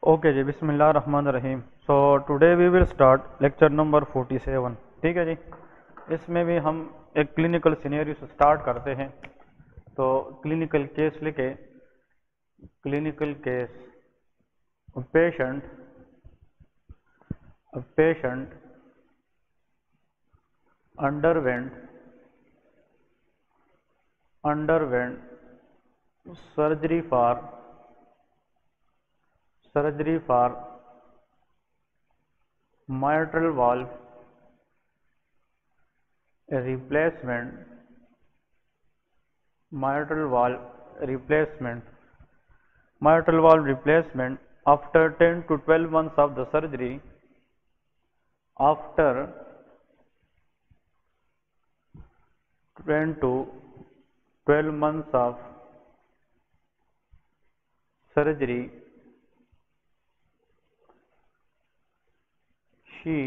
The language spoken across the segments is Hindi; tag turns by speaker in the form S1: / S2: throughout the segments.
S1: ओके जी, बिस्मिल्लाह रहमान रहीम। So today we will start lecture number 47। ठीक है जी। इसमें भी हम एक क्लिनिकल सिनेरियो से स्टार्ट करते हैं। तो क्लिनिकल केस लिखे, clinical case patient underwent surgery for mitral valve replacement mitral valve replacement after 10 to 12 months of the surgery. After 10 to 12 months of surgery, she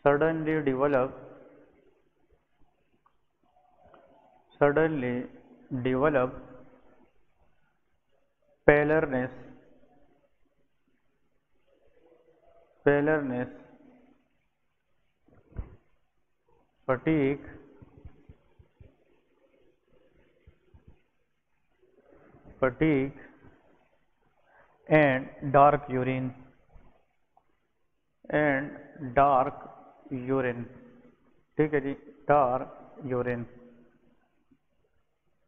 S1: suddenly developed paleness, fatigue, and dark urine. ठीक है जी, dark urine.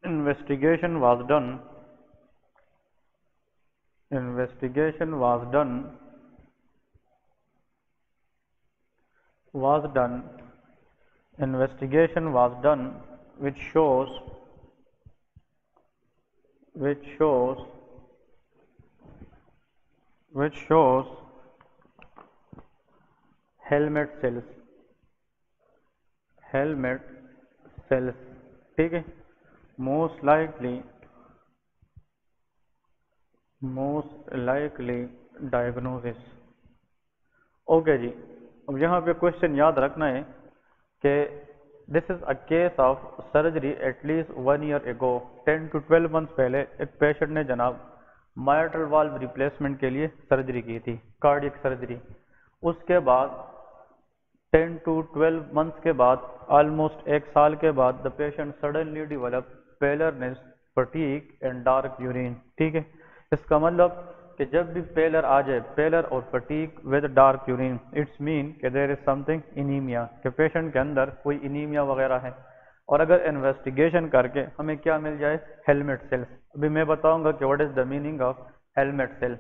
S1: Investigation was done. Investigation was done, which shows helmet cells. ठीक है, most likely diagnosis. ओके जी। अब यहाँ पे क्वेश्चन याद रखना है कि this is a case of surgery at least 1 year ago. 10 to 12 months पहले एक पेशेंट ने जनाब माइट्रल वाल्व रिप्लेसमेंट के लिए सर्जरी की थी, कार्डियक सर्जरी। उसके बाद 10 to 12 मंथ्स के बाद, ऑलमोस्ट 1 साल के बाद, the patient suddenly develop paleness, fatigue and dark urine. ठीक है, इसका मतलब कि जब भी पेलर आ जाए, पेलर और fatigue with dark urine, it's mean कि देयर इज समथिंग इनीमिया, कि पेशेंट के अंदर कोई इनीमिया वगैरह है। और अगर इन्वेस्टिगेशन करके हमें क्या मिल जाए, हेलमेट सेल्स। अभी मैं बताऊंगा कि what is the meaning of helmet cell.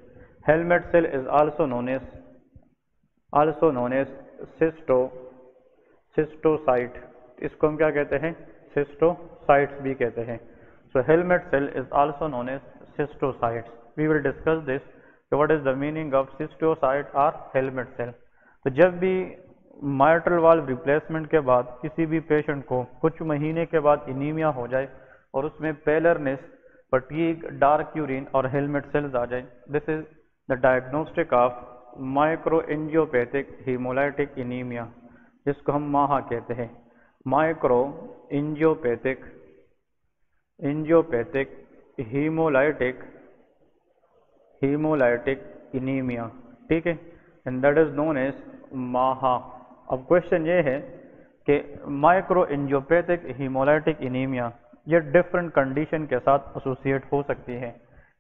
S1: Helmet cell is also known as schistocyte. इसको हम क्या कहते हैं, सिस्टोसाइट्स भी कहते हैं। So helmet cell is also known as schistocytes. We will discuss this, what is the meaning of schistocyte और हेलमेट सेल। तो जब भी माइट्रल वाल्व रिप्लेसमेंट के बाद किसी भी पेशेंट को कुछ महीने के बाद इनीमिया हो जाए और उसमें पेलरनेस, फटीग, डार्क यूरिन और हेलमेट सेल्स आ जाए, this is the diagnostic of micro angiopathic haemolytic anaemia, जिसको हम माहा कहते हैं। Micro angiopathic haemolytic anaemia. ठीक है, and that is known as MAHA. अब क्वेश्चन ये है कि माइक्रो एंजियोपैथिक हीमोलाइटिक इनीमिया ये डिफरेंट कंडीशन के साथ एसोसिएट हो सकती है।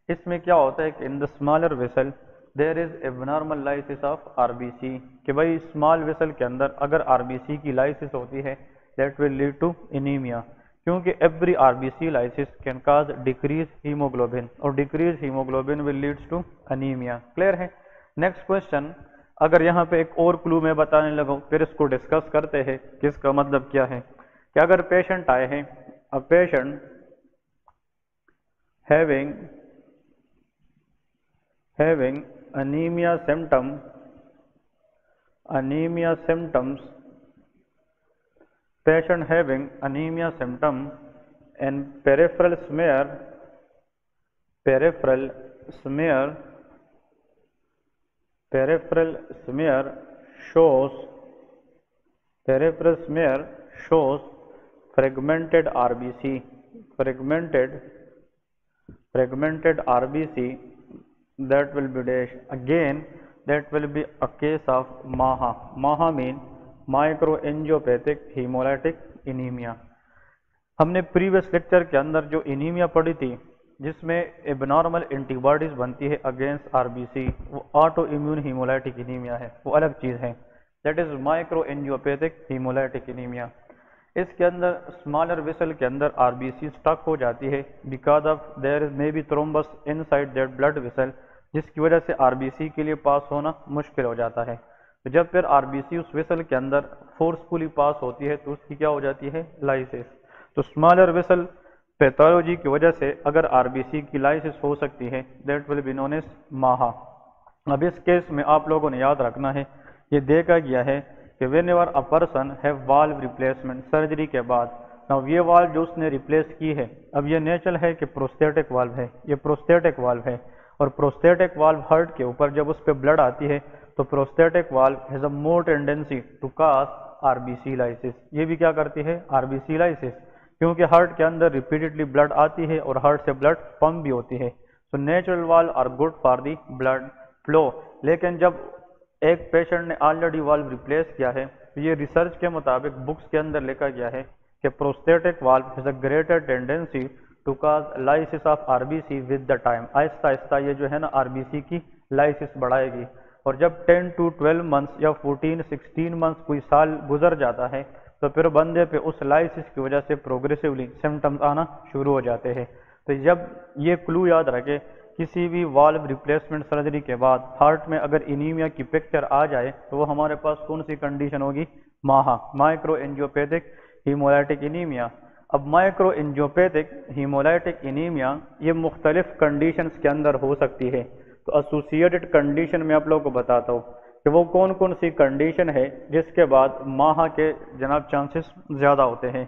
S1: इसमें क्या होता है कि in the smaller vessel there is abnormal lysis of RBC, कि भाई स्मॉल वेसल के अंदर अगर आरबीसी की लाइसिस होती है that will lead to anaemia, क्योंकि every RBC lysis can cause decrease haemoglobin, और decrease haemoglobin will leads to anaemia. Clear है। नेक्स्ट क्वेश्चन, अगर यहाँ पे एक और क्लू मैं बताने लगूं, फिर इसको डिस्कस करते हैं कि इसका मतलब क्या है। कि अगर पेशेंट आए हैं, a patient having anemia symptoms, patient having anemia symptom and peripheral smear shows fragmented fragmented RBC, that will be dash. Again, that will be a case of MAHA. MAHA mean microangiopathic hemolytic anemia. हमने प्रीवियस लेक्चर के अंदर जो एनीमिया पढ़ी थी जिसमें एबनॉर्मल एंटीबॉडीज बनती है अगेंस्ट आरबीसी, वो ऑटो इम्यून हीमोलाइटिक एनीमिया है, वो अलग चीज है, दैट इज माइक्रोएंजियोपैथिक हीमोलाइटिक एनीमिया। इसके अंदर स्मॉलर वेसल के अंदर आरबीसी स्टक हो जाती है because of their is may be thrombus inside that blood vessel, जिसकी वजह से आरबीसी के लिए पास होना मुश्किल हो जाता है। तो जब फिर आरबीसी उस वेसल के अंदर फोर्सफुली पास होती है तो उसकी क्या हो जाती है, लाइसिस। तो स्मॉलर वेसल पैथोलॉजी की वजह से अगर आरबीसी की लाइसिस हो सकती है, that will be known as MAHA. अब इस केस में आप लोगों ने याद रखना है, ये देखा गया है कि when ever a person have valve replacement surgery के बाद, नाउ ये वाल्व जो उसने रिप्लेस की है, अब ये नेचुरल है कि प्रोस्थेटिक वाल्व है, ये प्रोस्थेटिक वाल्व है, और प्रोस्थेटिक वाल्व हार्ट के ऊपर जब उस पर ब्लड आती है तो prosthetic valve has a more tendency to cause RBC lysis. ये भी क्या करती है, आरबीसी लाइसिस, क्योंकि हार्ट के अंदर रिपीटेडली ब्लड आती है और हार्ट से ब्लड पंप भी होती है। So natural valve are good for the blood flow. लेकिन जब एक पेशेंट ने ऑलरेडी वाल्व रिप्लेस किया है तो ये रिसर्च के मुताबिक बुक्स के अंदर लिखा गया है कि prosthetic valve has a greater tendency to cause lysis of RBC with the time. आहिस्ता आहिस्ता ये जो है ना आरबीसी की लाइसिस बढ़ाएगी, और जब 10 to 12 मंथ्स या 14-16 मंथ्स कोई साल गुजर जाता है तो फिर बंदे पे उस लाइसिस की वजह से प्रोग्रेसिवली सिम्टम्स आना शुरू हो जाते हैं। तो जब ये क्लू याद रखे, किसी भी वाल्व रिप्लेसमेंट सर्जरी के बाद हार्ट में अगर एनीमिया की पिक्चर आ जाए तो वो हमारे पास कौन सी कंडीशन होगी, माहा, माइक्रोएंजियोपैथिक हीमोलाइटिक एनीमिया। अब माइक्रोएंजियोपैथिक हीमोलाइटिक एनीमिया ये मुख्तलिफ कंडीशंस के अंदर हो सकती है। तो एसोसिएटेड कंडीशन में आप लोगों को बताता हूँ कि वो कौन कौन सी कंडीशन है जिसके बाद माहा के जनाब चांसेस ज़्यादा होते हैं।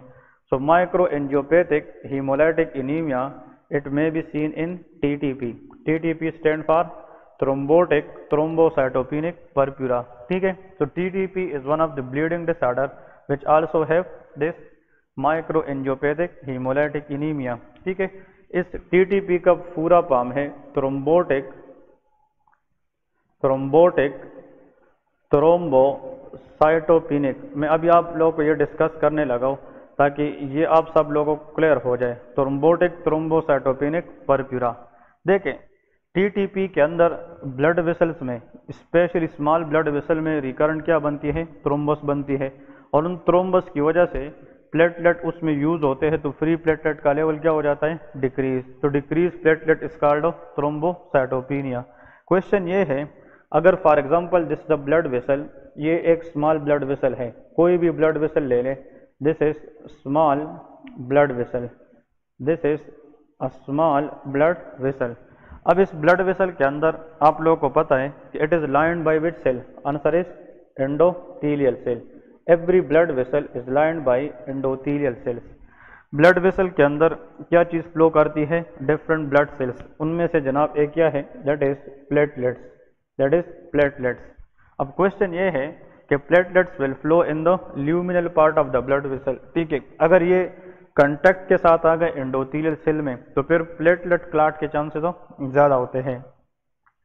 S1: So microangiopathic haemolytic anaemia it may be seen in TTP. TTP stand for thrombotic thrombocytopenic purpura, ठीक है। तो TTP is one of the bleeding disorder which also have this microangiopathic haemolytic anaemia, ठीक है। इस टीटीपी का पूरा फॉर्म है थ्रोम्बोटिक थ्रोम्बोसाइटोपेनिक। मैं अभी आप लोगों को ये डिस्कस करने लगा हूँ ताकि ये आप सब लोगों को क्लियर हो जाए। Thrombotic thrombocytopenic purpura. देखें, टीटीपी के अंदर ब्लड वेसल्स में, स्पेशली स्मॉल ब्लड वेसल में रिकरेंट क्या बनती है, थ्रोम्बस बनती है, और उन थ्रोम्बस की वजह से प्लेटलेट उसमें यूज होते हैं तो फ्री प्लेटलेट का लेवल क्या हो जाता है, डिक्रीज। तो decrease platelet is called thrombocytopenia. Question ये है, अगर for example this the blood vessel, ये एक स्मॉल ब्लड वेसल है, कोई भी ब्लड वेसल ले लें, this is small blood vessel, this is a small blood vessel. अब इस ब्लड वेसल के अंदर आप लोगों को पता है कि it is lined by which cell, answer is endothelial cell. Every blood vessel is lined by endothelial cells. Blood vessel के अंदर क्या चीज फ्लो करती है, डिफरेंट ब्लड सेल्स, उनमें से जनाब एक क्या है, that is platelets, that is platelets. अब क्वेश्चन ये है कि platelets will flow in the luminal part of the blood vessel, ठीक है। अगर ये कंटेक्ट के साथ आ गए एंडोथेलियल सेल में तो फिर प्लेटलेट क्लॉट के चांसेस तो ज्यादा होते हैं।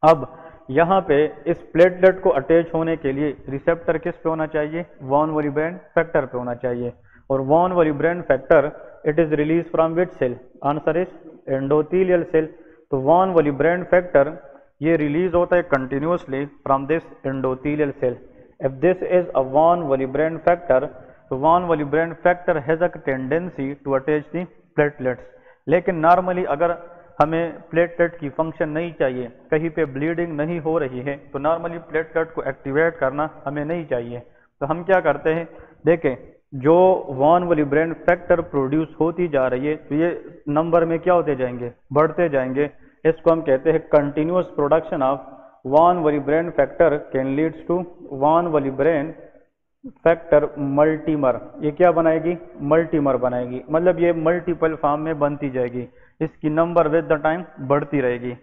S1: अब यहाँ पे इस प्लेटलेट को अटैच होने के लिए रिसेप्टर किस पे होना चाहिए, वॉन वॉलिब्रेन फैक्टर पे होना चाहिए, और von Willebrand factor it is release from which cell, answer is endothelial cell. तो वॉन वॉलिब्रेन फैक्टर ये रिलीज होता है continuously from this endothelial cell. If this is a von Willebrand factor, तो von Willebrand factor has a tendency to attach the platelets. लेकिन नॉर्मली अगर हमें प्लेटलेट की फंक्शन नहीं चाहिए, कहीं पे ब्लीडिंग नहीं हो रही है, तो नॉर्मली प्लेटलेट को एक्टिवेट करना हमें नहीं चाहिए। तो हम क्या करते हैं, देखें, जो वॉन वॉलिब्रेन फैक्टर प्रोड्यूस होती जा रही है तो ये नंबर में क्या होते जाएंगे, बढ़ते जाएंगे। इसको हम कहते हैं continuous production of von Willebrand factor can leads to von Willebrand factor multimer. ये क्या बनाएगी, मल्टीमर बनाएगी, मतलब ये मल्टीपल फॉर्म में बनती जाएगी, इसकी नंबर विद द टाइम बढ़ती रहेगी।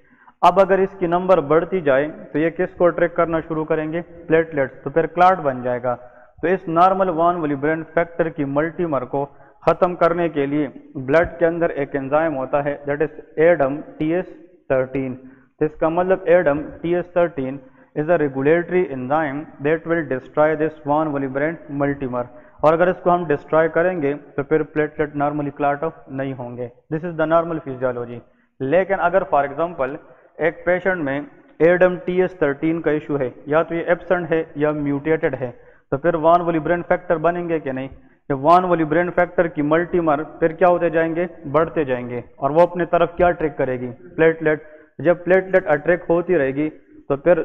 S1: अब अगर इसकी नंबर बढ़ती जाए तो ये किसको अट्रैक्ट करना शुरू करेंगे, प्लेटलेट्स, तो फिर क्लॉट बन जाएगा। तो इस नॉर्मल वॉन वॉलिब्रेन फैक्टर की मल्टीमर को ख़त्म करने के लिए ब्लड के अंदर एक एंजाइम होता है दैट इज एडम TS13। तो इसका मतलब ADAM TS13 is a regulatory enzyme that will destroy this von Willebrand multimer. और अगर इसको हम डिस्ट्रॉय करेंगे तो फिर प्लेटलेट नॉर्मली क्लॉट नहीं होंगे। This is the normal physiology. लेकिन अगर फॉर एग्जांपल एक पेशेंट में एडम TS13 का इशू है, या तो ये एब्सेंट है या म्यूटेटेड है, तो फिर वॉन वोल्यूबरेंट फैक्टर बनेंगे कि नहीं? ये वॉन वोल्यूबरेंट फैक्टर की मल्टीमर फिर क्या होते जाएंगे? बढ़ते जाएंगे। और वो अपने तरफ क्या अट्रैक्ट करेगी? प्लेटलेट। जब प्लेटलेट अट्रैक्ट होती रहेगी तो फिर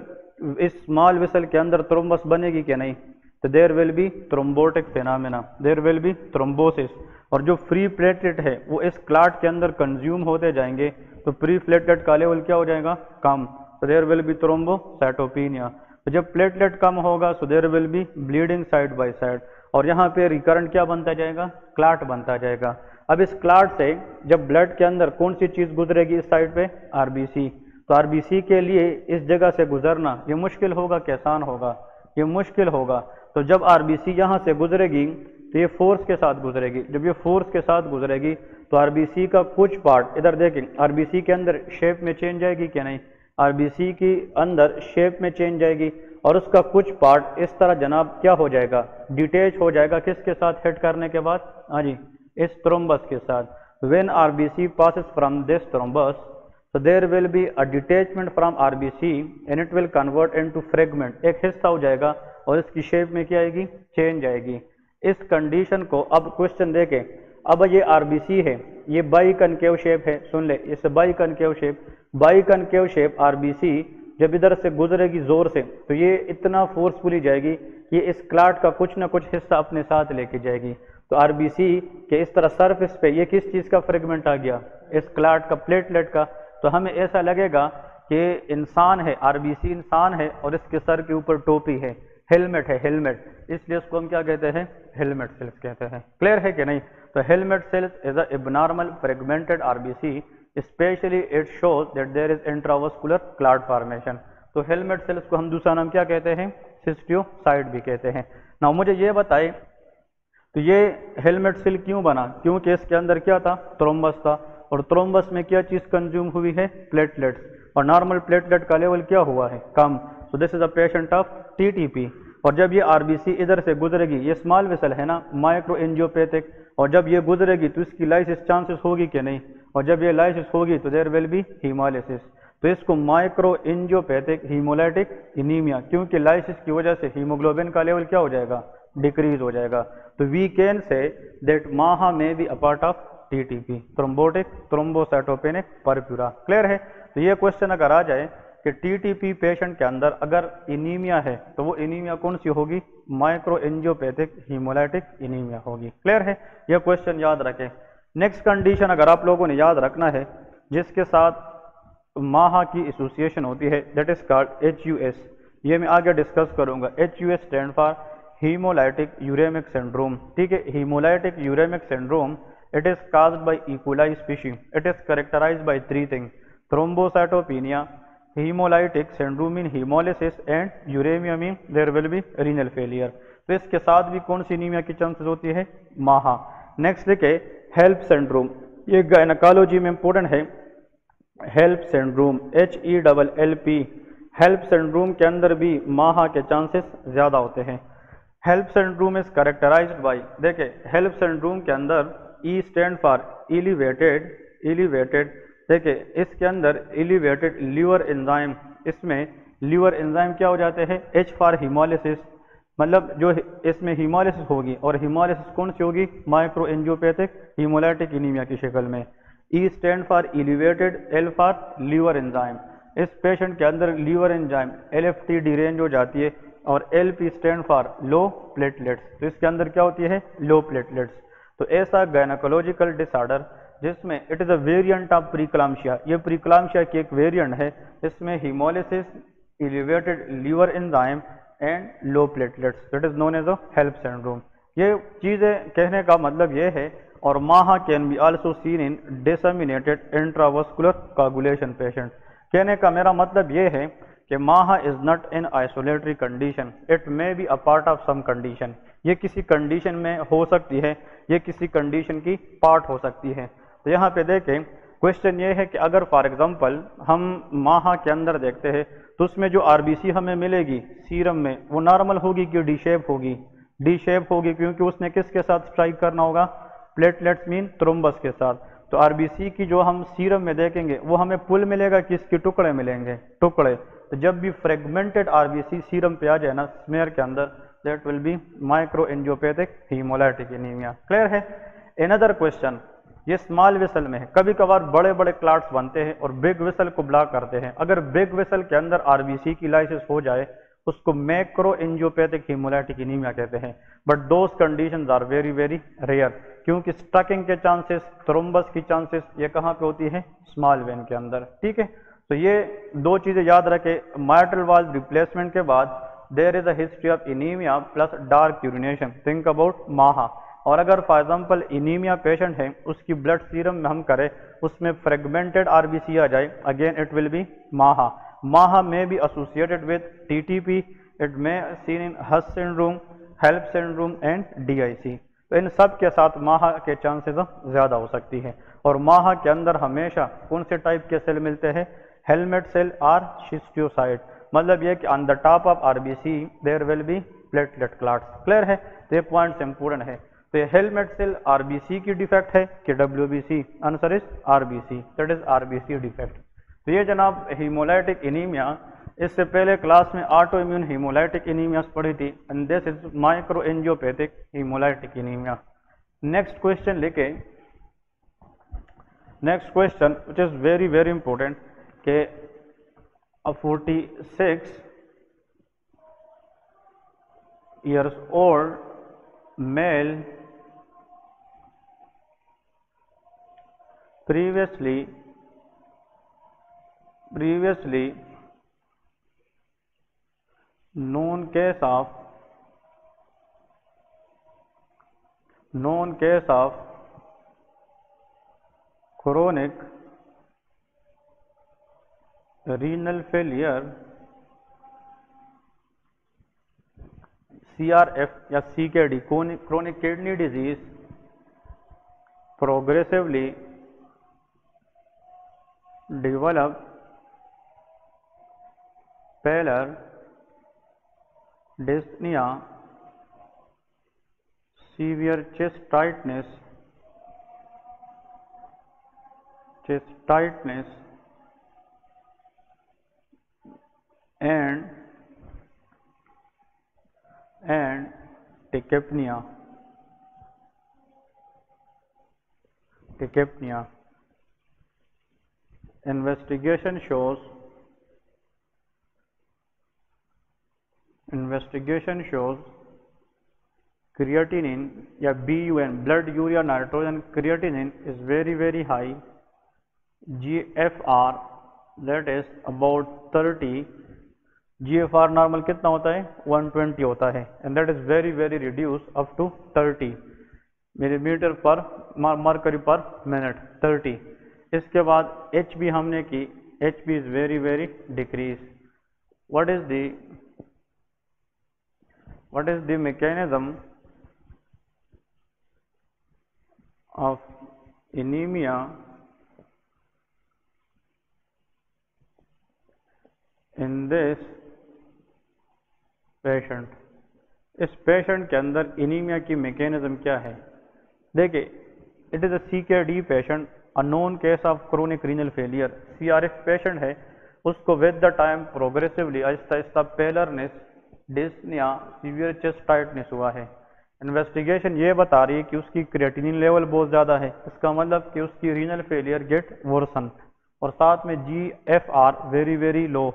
S1: इस स्मॉल वेसल के अंदर थ्रोम्बस बनेगी कि नहीं? तो there will be thrombotic phenomena, there will be thrombosis. और जो फ्री प्लेटलेट है वो इस क्लॉट के अंदर कंज्यूम होते जाएंगे, तो फ्री प्लेटलेट का लेवल क्या हो जाएगा? कम। तो देयर विल बी थ्रोम्बोसाइटोपिनिया। तो जब प्लेटलेट कम होगा so there will be bleeding side by side, और यहाँ पे रिकरेंट क्या बनता जाएगा? क्लॉट बनता जाएगा। अब इस क्लॉट से जब ब्लड के अंदर कौन सी चीज गुजरेगी इस साइड पे? RBC। तो RBC के लिए इस जगह से गुजरना ये मुश्किल होगा कि आसान होगा? ये मुश्किल होगा। तो जब RBC यहाँ से गुजरेगी तो ये फोर्स के साथ गुजरेगी। जब ये फोर्स के साथ गुजरेगी तो RBC का कुछ पार्ट, इधर देखें, RBC के अंदर शेप में चेंज आएगी कि नहीं? RBC की अंदर शेप में चेंज आएगी, और उसका कुछ पार्ट इस तरह जनाब क्या हो जाएगा? डिटेच हो जाएगा। किसके साथ हिट करने के बाद? हाँ जी, इस थ्रोम्बस के साथ। When RBC passes from this thrombus, so there will be a detachment from RBC and it will convert into fragment। एक हिस्सा हो जाएगा और इसकी शेप में क्या आएगी? चेंज आएगी। इस कंडीशन को अब क्वेश्चन देखें। अब ये RBC है, ये बाई कनकेव शेप है, सुन ले, इस by concave shape, by concave shape RBC जब इधर से गुजरेगी जोर से तो ये इतना फोर्सफुली जाएगी कि इस क्लॉट का कुछ ना कुछ हिस्सा अपने साथ लेके जाएगी। तो RBC के इस तरह सरफेस पे ये किस चीज का फ्रेगमेंट आ गया? इस क्लॉट का, प्लेटलेट का। तो हमें ऐसा लगेगा कि इंसान है, RBC इंसान है और इसके सर के ऊपर टोपी है, हेलमेट है, हेलमेट, इसलिए उसको हम क्या कहते हैं? हेलमेट सेल्स कहते हैं। क्लियर है कि नहीं? तो helmet cells is a abnormal fragmented RBC, specially it shows that there is intravascular clot formation. तो हेलमेट सेल्स को हम दूसरा नाम क्या कहते हैं? सिस्टियोसाइट भी कहते हैं। ना मुझे ये बताए, तो ये हेलमेट सेल क्यों बना? क्योंकि इसके अंदर क्या था? थ्रोम्बस था, और थ्रोम्बस में क्या चीज कंज्यूम हुई है? प्लेटलेट्स। और नॉर्मल प्लेटलेट का लेवल क्या हुआ है? कम। So this is a patient of TTP। और जब ये RBC इधर से गुजरेगी, ये स्मॉल वेसल है ना, माइक्रो एंजियोपैथिक, और जब ये गुजरेगी तो इसकी लाइसिस चांसेस होगी कि नहीं? और जब ये लाइसिस होगी तो देयर विल बी हीमोलाइसिस। तो इसको माइक्रो एंजियोपैथिक हीमोलाइटिक एनीमिया, क्योंकि लाइसिस की वजह से हीमोग्लोबिन का लेवल क्या हो जाएगा? डिक्रीज हो जाएगा। तो वी कैन से दैट माहा may B a part of TTP, thrombotic thrombocytopenic purpura. Clear है? तो ये क्वेश्चन अगर आ जाए कि TTP पेशेंट के अंदर अगर एनीमिया है तो वो एनीमिया कौन सी होगी? माइक्रो एंजियोपैथिक हीमोलाइटिक एनीमिया होगी। क्लियर है? यह क्वेश्चन याद रखें। नेक्स्ट कंडीशन अगर आप लोगों ने याद रखना है जिसके साथ माहा की एसोसिएशन होती है, दैट इज कॉल्ड HUS। ये मैं आगे डिस्कस करूंगा। HUS stand for haemolytic uraemic syndrome. ठीक है, haemolytic uraemic syndrome, it is caused by E coli species. It is characterised by 3 things: thrombocytopenia, hemolytic syndrome in hemolysis and uremia mean there will be renal failure। तो इसके साथ भी कौन सी एनीमिया की चांसेस होती है? माहा। नेक्स्ट देखिए हेल्प सिंड्रोम, ये गायनेकोलॉजी में इंपॉर्टेंट है। HELLP syndrome, HELLP। HELLP syndrome के अंदर भी माहा के चांसेस ज्यादा होते हैं। HELLP syndrome is characterised by, देखिए हेल्प सिंड्रोम के अंदर E स्टैंड फॉर एलिवेटेड। देखिए इसके अंदर एलिवेटेड लीवर एंजाइम, इसमें लीवर एंजाइम क्या हो जाते हैं? H फॉर हीमोलाइसिस, मतलब जो इसमें हीमोलाइसिस होगी, और हीमोलाइसिस कौन सी होगी? माइक्रो एंजियोपैथिक हीमोलाइटिक एनीमिया की शक्ल में। E stand for elevated, L for liver enzyme. इस पेशेंट के अंदर लीवर एंजाइम LFT डिरेंज हो जाती है, और LP stand for low platelets. तो इसके अंदर क्या होती है? Low platelets. तो ऐसा गायनेकोलॉजिकल डिसऑर्डर जिसमें it is a variant of preeclampsia, ये प्रीक्लाम्शिया की एक वेरिएंट है, इसमें haemolysis, elevated liver enzyme and low platelets, it is known as a HELLP syndrome. ये चीजें कहने का मतलब ये है। और MAHA can be also seen in disseminated intravascular coagulation patient. कहने का मेरा मतलब ये है कि MAHA is not in isolatory condition, it may be a part of some condition. ये किसी कंडीशन में हो सकती है, ये किसी कंडीशन की पार्ट हो सकती है। तो यहाँ पे देखें क्वेश्चन ये है कि अगर फॉर एग्जांपल हम माहा के अंदर देखते हैं तो उसमें जो आरबीसी हमें मिलेगी सीरम में वो नॉर्मल होगी कि डी शेप होगी? डी शेप होगी, क्योंकि उसने किसके साथ स्ट्राइक करना होगा? प्लेटलेट्स मीन थ्रोम्बस के साथ। तो आरबीसी की जो हम सीरम में देखेंगे वो हमें पुल मिलेगा कि इसके टुकड़े मिलेंगे? टुकड़े। तो जब भी फ्रेगमेंटेड आरबीसी सीरम पे आ जाए ना स्मेयर के अंदर, that will B micro angiopathic haemolytic anaemia. Clear है? अनदर क्वेश्चन, ये स्मॉल वेसल में है, कभी कभार बड़े बड़े क्लॉट्स बनते हैं और बिग वेसल को ब्लॉक करते हैं। अगर बिग वेसल के अंदर आरबीसी की लाइसिस हो जाए उसको मैक्रो एंजियोपैथिक हीमोलाइटिक एनीमिया कहते हैं। But those conditions are very very rare, क्योंकि स्टकिंग के चांसेस, थ्रोम्बस की चांसेस ये कहाँ पे होती है? स्मॉल वेन के अंदर। ठीक है, तो ये दो चीजें याद रखें। माइट्रल वाल्व रिप्लेसमेंट के बाद there is a history of anaemia plus dark urination, think about MAHA. और अगर फॉर एग्जांपल एनीमिया पेशेंट है, उसकी ब्लड सीरम में हम करें उसमें फ्रेगमेंटेड आरबीसी आ जाए, again it will B MAHA. MAHA may be associated with TTP, it may seen in HUS syndrome, HELLP syndrome and DIC. तो इन सब के साथ माहा के चांसेस ज्यादा हो सकती है। और माहा के अंदर हमेशा कौन से टाइप के सेल मिलते हैं? हेलमेट सेल और शिस्टियोसाइट। मतलब ये कि on the top of RBC there will be platelet clots. Clear है? तो ये पॉइंट्स इंपोर्टेंट है। तो ये हेलमेट सेल आरबीसी की डिफेक्ट है कि WBC? Answer is RBC, that is RBC defect. तो ये जनाब हीमोलाइटिक एनीमिया, इससे पहले क्लास में ऑटो इम्यून हीमोलाइटिक एनीमिया पढ़ी थी, and this is micro angiopathic haemolytic anemia. Next question लेके, next question which is very very important के 46 years old male previously known case of chronic renal failure CRF या CKD, chronic kidney disease, progressively developed pallor, dyspnea, severe chest tightness and tachypnea. Investigation shows creatinine या BUN, blood urea nitrogen creatinine is very very high. GFR that is about 30. GFR normal कितना होता है? 120 होता है, and that is very very reduce up to 30 millimetre per mercury per minute, 30। इसके बाद HB हमने की, HB is very very decrease. What is the mechanism of anaemia in this patient? इस पेशेंट के अंदर एनीमिया की मैकेनिज्म क्या है? देखिए, it is a CKD patient, a known case of chronic renal failure. CRF patient है, उसको with the time progressively Aahista Aahista पेलरनेस, dyspnoea, severe chest tightness हुआ है। इन्वेस्टिगेशन ये बता रही है कि उसकी क्रिएटिनिन लेवल बहुत ज़्यादा है, इसका मतलब कि उसकी रीनल फेलियर गेट वर्सन, और साथ में GFR very very low.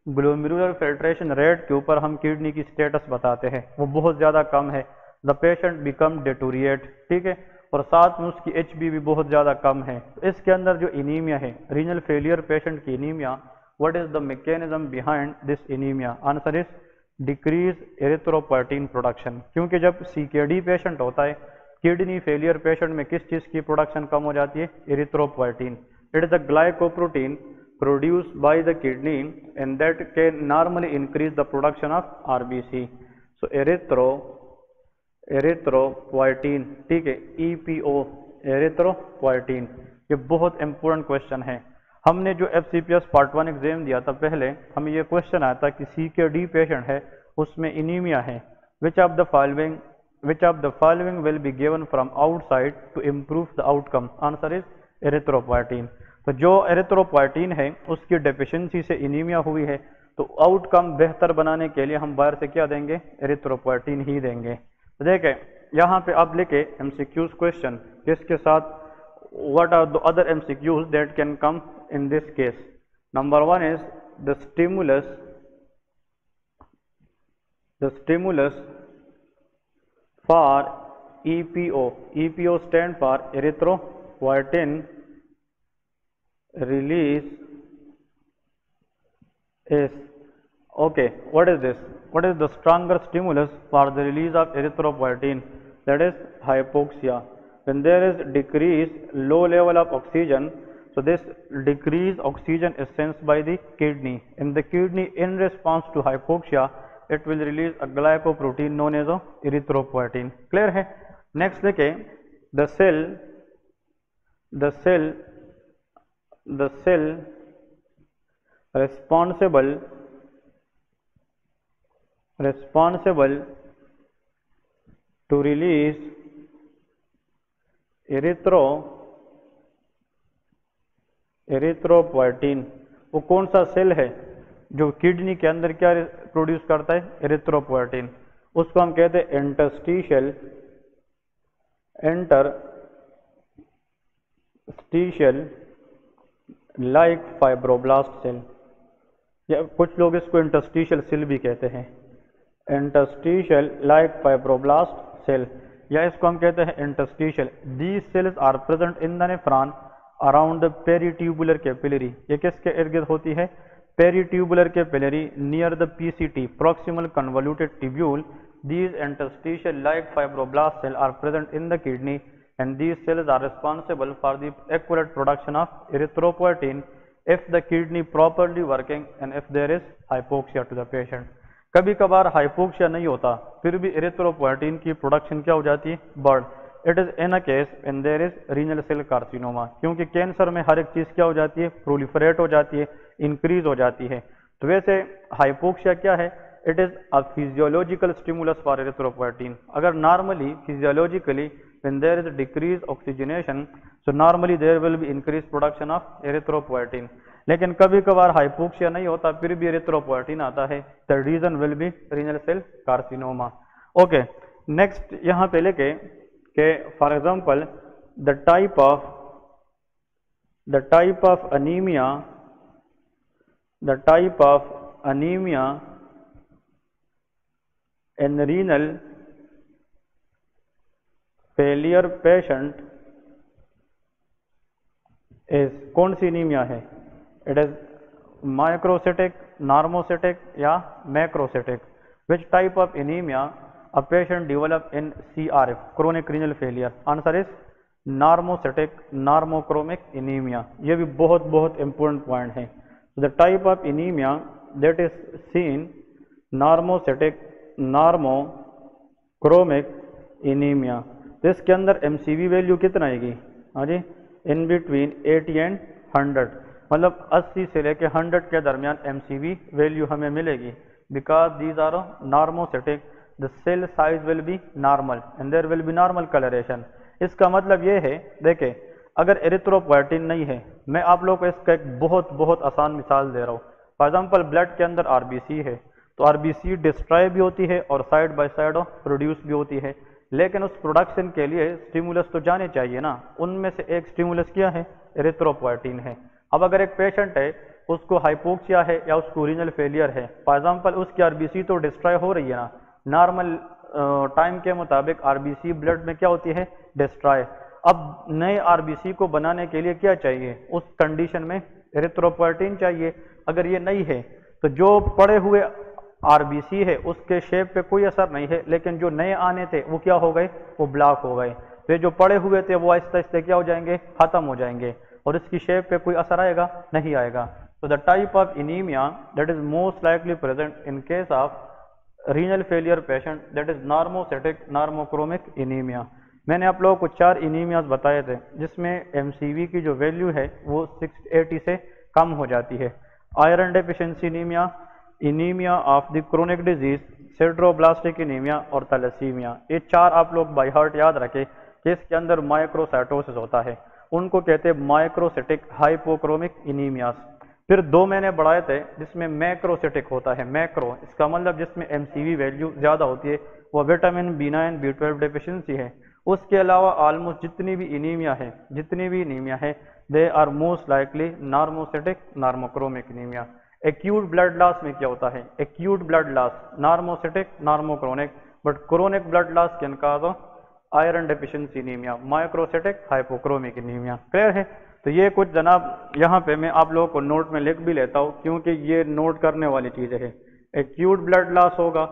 S1: Glomerular filtration rate के ऊपर हम किडनी की स्टेटस बताते हैं, वो बहुत ज़्यादा कम है। द पेशेंट बिकम डेटोरिएट, ठीक है, और साथ में उसकी HB भी बहुत ज़्यादा कम है। तो इसके अंदर जो एनीमिया है, रीनल फेलियर पेशेंट की anaemia, what is the mechanism behind this anaemia? Answer is decrease erythropoietin production. क्योंकि जब CKD पेशेंट होता है, किडनी फेलियर पेशेंट में किस चीज़ की प्रोडक्शन कम हो जाती है? Erythropoietin. It is the glycoprotein produced by the kidney and that can normally increase the production of RBC. So erythropoietin, ठीक है, EPO एरिथ्रोपोइटीन, ये बहुत इंपॉर्टेंट क्वेश्चन है। हमने जो FCPS पार्ट 1 एग्जाम दिया था पहले, हमें ये क्वेश्चन आया था कि CKD पेशेंट है, उसमें इनीमिया है, which of the following will be given from outside to improve the outcome? Answer is erythropoietin. तो जो एरिथ्रोपोइटीन है उसकी डेफिशिएंसी से इनीमिया हुई है, तो आउटकम बेहतर बनाने के लिए हम बाहर से क्या देंगे? एरिथ्रोपोइटीन ही देंगे। तो देखें यहाँ पे आप लिखे MCQs क्वेश्चन, इसके साथ what are the other MCQs that can come in this case? Number 1 is the stimulus for EPO. EPO stand for erythropoietin release is, okay, what is this? What is the stronger stimulus for the release of erythropoietin? That is hypoxia. When there is decreased low level of oxygen, so this decreased oxygen is sensed by the kidney. In the kidney, in response to hypoxia, it will release a glycoprotein known as erythropoietin. Clear है? Next देखें, the cell responsible to release erythropoietin, वो कौन सा सेल है जो किडनी के अंदर क्या प्रोड्यूस करता है? एरिथ्रोपोइटीन। उसको हम कहते हैं इंटरस्टिशियल लाइक फाइब्रोब्लास्ट सेल, या कुछ लोग इसको इंटरस्टिशियल सेल भी कहते हैं, इंटरस्टिशियल लाइक फाइब्रोब्लास्ट सेल, या इसको हम कहते हैं interstitial. These cells are present in the nephron around the peritubular capillary. ये किसके इर्द गिर्द होती है? Peritubular capillary near the PCT, proximal convoluted tubule. These interstitial like fibroblast cells are present in the kidney and these cells are responsible for the accurate production of erythropoietin if the kidney properly working and if there is hypoxia to the patient. कभी कभार हाइपोक्सिया नहीं होता, फिर भी एरिथ्रोपोइटीन की प्रोडक्शन क्या हो जाती है? बढ़। It is in a case when there is renal cell carcinoma, क्योंकि कैंसर में हर एक चीज क्या हो जाती है? प्रोलिफरेट हो जाती है, इंक्रीज हो जाती है। तो वैसे हाइपोक्सिया क्या है? It is a physiological stimulus for erythropoietin. अगर normally physiologically when there is decrease oxygenation, so normally there will be increase production of erythropoietin. लेकिन कभी कभार हाइपोक्सिया नहीं होता, फिर भी एरिथ्रोपोइटीन आता है, the reason will be renal cell carcinoma. Okay, next यहाँ पे लेके के for example the type of anaemia in renal failure patient is, कौन सी अनीमिया है? इट इज माइक्रोसिटिक, नॉर्मोसिटिक या macrocytic. Which type of anaemia a patient develop in CRF, chronic renal failure? Answer is normocytic, normochromic anaemia. ये भी बहुत इंपॉर्टेंट पॉइंट है। The type of anaemia that is seen normocytic, normochromic anaemia. तो इसके अंदर MCV वैल्यू कितना आएगी? हाँ जी, इन बिटवीन 80 एंड 100, मतलब 80 से लेके 100 के दरमियान MCV वैल्यू हमें मिलेगी। Because these are normocytic, the cell size will be normal and there will be normal coloration. इसका मतलब ये है, देखें अगर एरिथ्रोपोइटीन नहीं है, मैं आप लोगों को इसका एक बहुत आसान मिसाल दे रहा हूँ। फॉर एग्जाम्पल ब्लड के अंदर RBC है, तो RBC डिस्ट्रॉय भी होती है और साइड बाय साइड प्रोड्यूस भी होती है, लेकिन उस प्रोडक्शन के लिए स्टिमुलस तो जाने चाहिए ना। उनमें से एक स्टिमुलस क्या है? एरिथ्रोपोइटीन है। अब अगर एक पेशेंट है, उसको हाइपोक्सिया है या उसको रीनल फेलियर है, फॉर एग्जाम्पल उसकी RBC तो डिस्ट्रॉय हो रही है ना, नॉर्मल टाइम के मुताबिक RBC ब्लड में क्या होती है? डिस्ट्रॉय। अब नए RBC को बनाने के लिए क्या चाहिए? उस कंडीशन में एरिथ्रोपोइटीन चाहिए। अगर ये नहीं है तो जो पड़े हुए RBC है उसके शेप पे कोई असर नहीं है, लेकिन जो नए आने थे वो क्या हो गए? वो ब्लॉक हो गए। तो जो पड़े हुए थे वो आहिस्ते आहिस्ते क्या हो जाएंगे? खत्म हो जाएंगे, और इसकी शेप पे कोई असर आएगा? नहीं आएगा। So the type of anemia that is most likely present in case of renal failure patient, that is normocytic normochromic anemia. मैंने आप लोगों को 4 एनीमियाज बताए थे जिसमें MCV की जो वैल्यू है वो 680 से कम हो जाती है। Iron deficiency anaemia, anaemia of the chronic disease, सिड्रोब्लास्टिक anaemia और थैलेसीमिया। ये 4 आप लोग बाय हार्ट याद रखें कि इसके अंदर माइक्रोसाइटोसिस होता है, उनको कहते हैं माइक्रोसिटिक हाइपोक्रोमिक एनीमियाज। फिर 2 मैंने बढ़ाए थे जिसमें मैक्रोसिटिक होता है, मैक्रो इसका मतलब जिसमें MCV वैल्यू ज़्यादा होती है, वो विटामिन B9 B12 डेफिशिएंसी है। उसके अलावा ऑलमोस्ट जितनी भी एनीमिया है they are most likely normocytic normochromic anemia. Acute blood loss में क्या होता है, acute blood loss normocytic normochromic, but chronic blood loss can cause iron deficiency anemia, microcytic hypochromic anemia. Clear है? तो ये कुछ जनाब यहाँ पे मैं आप लोगों को नोट में लिख भी लेता हूँ क्योंकि ये नोट करने वाली चीज़ें है। एक्यूट ब्लड लॉस होगा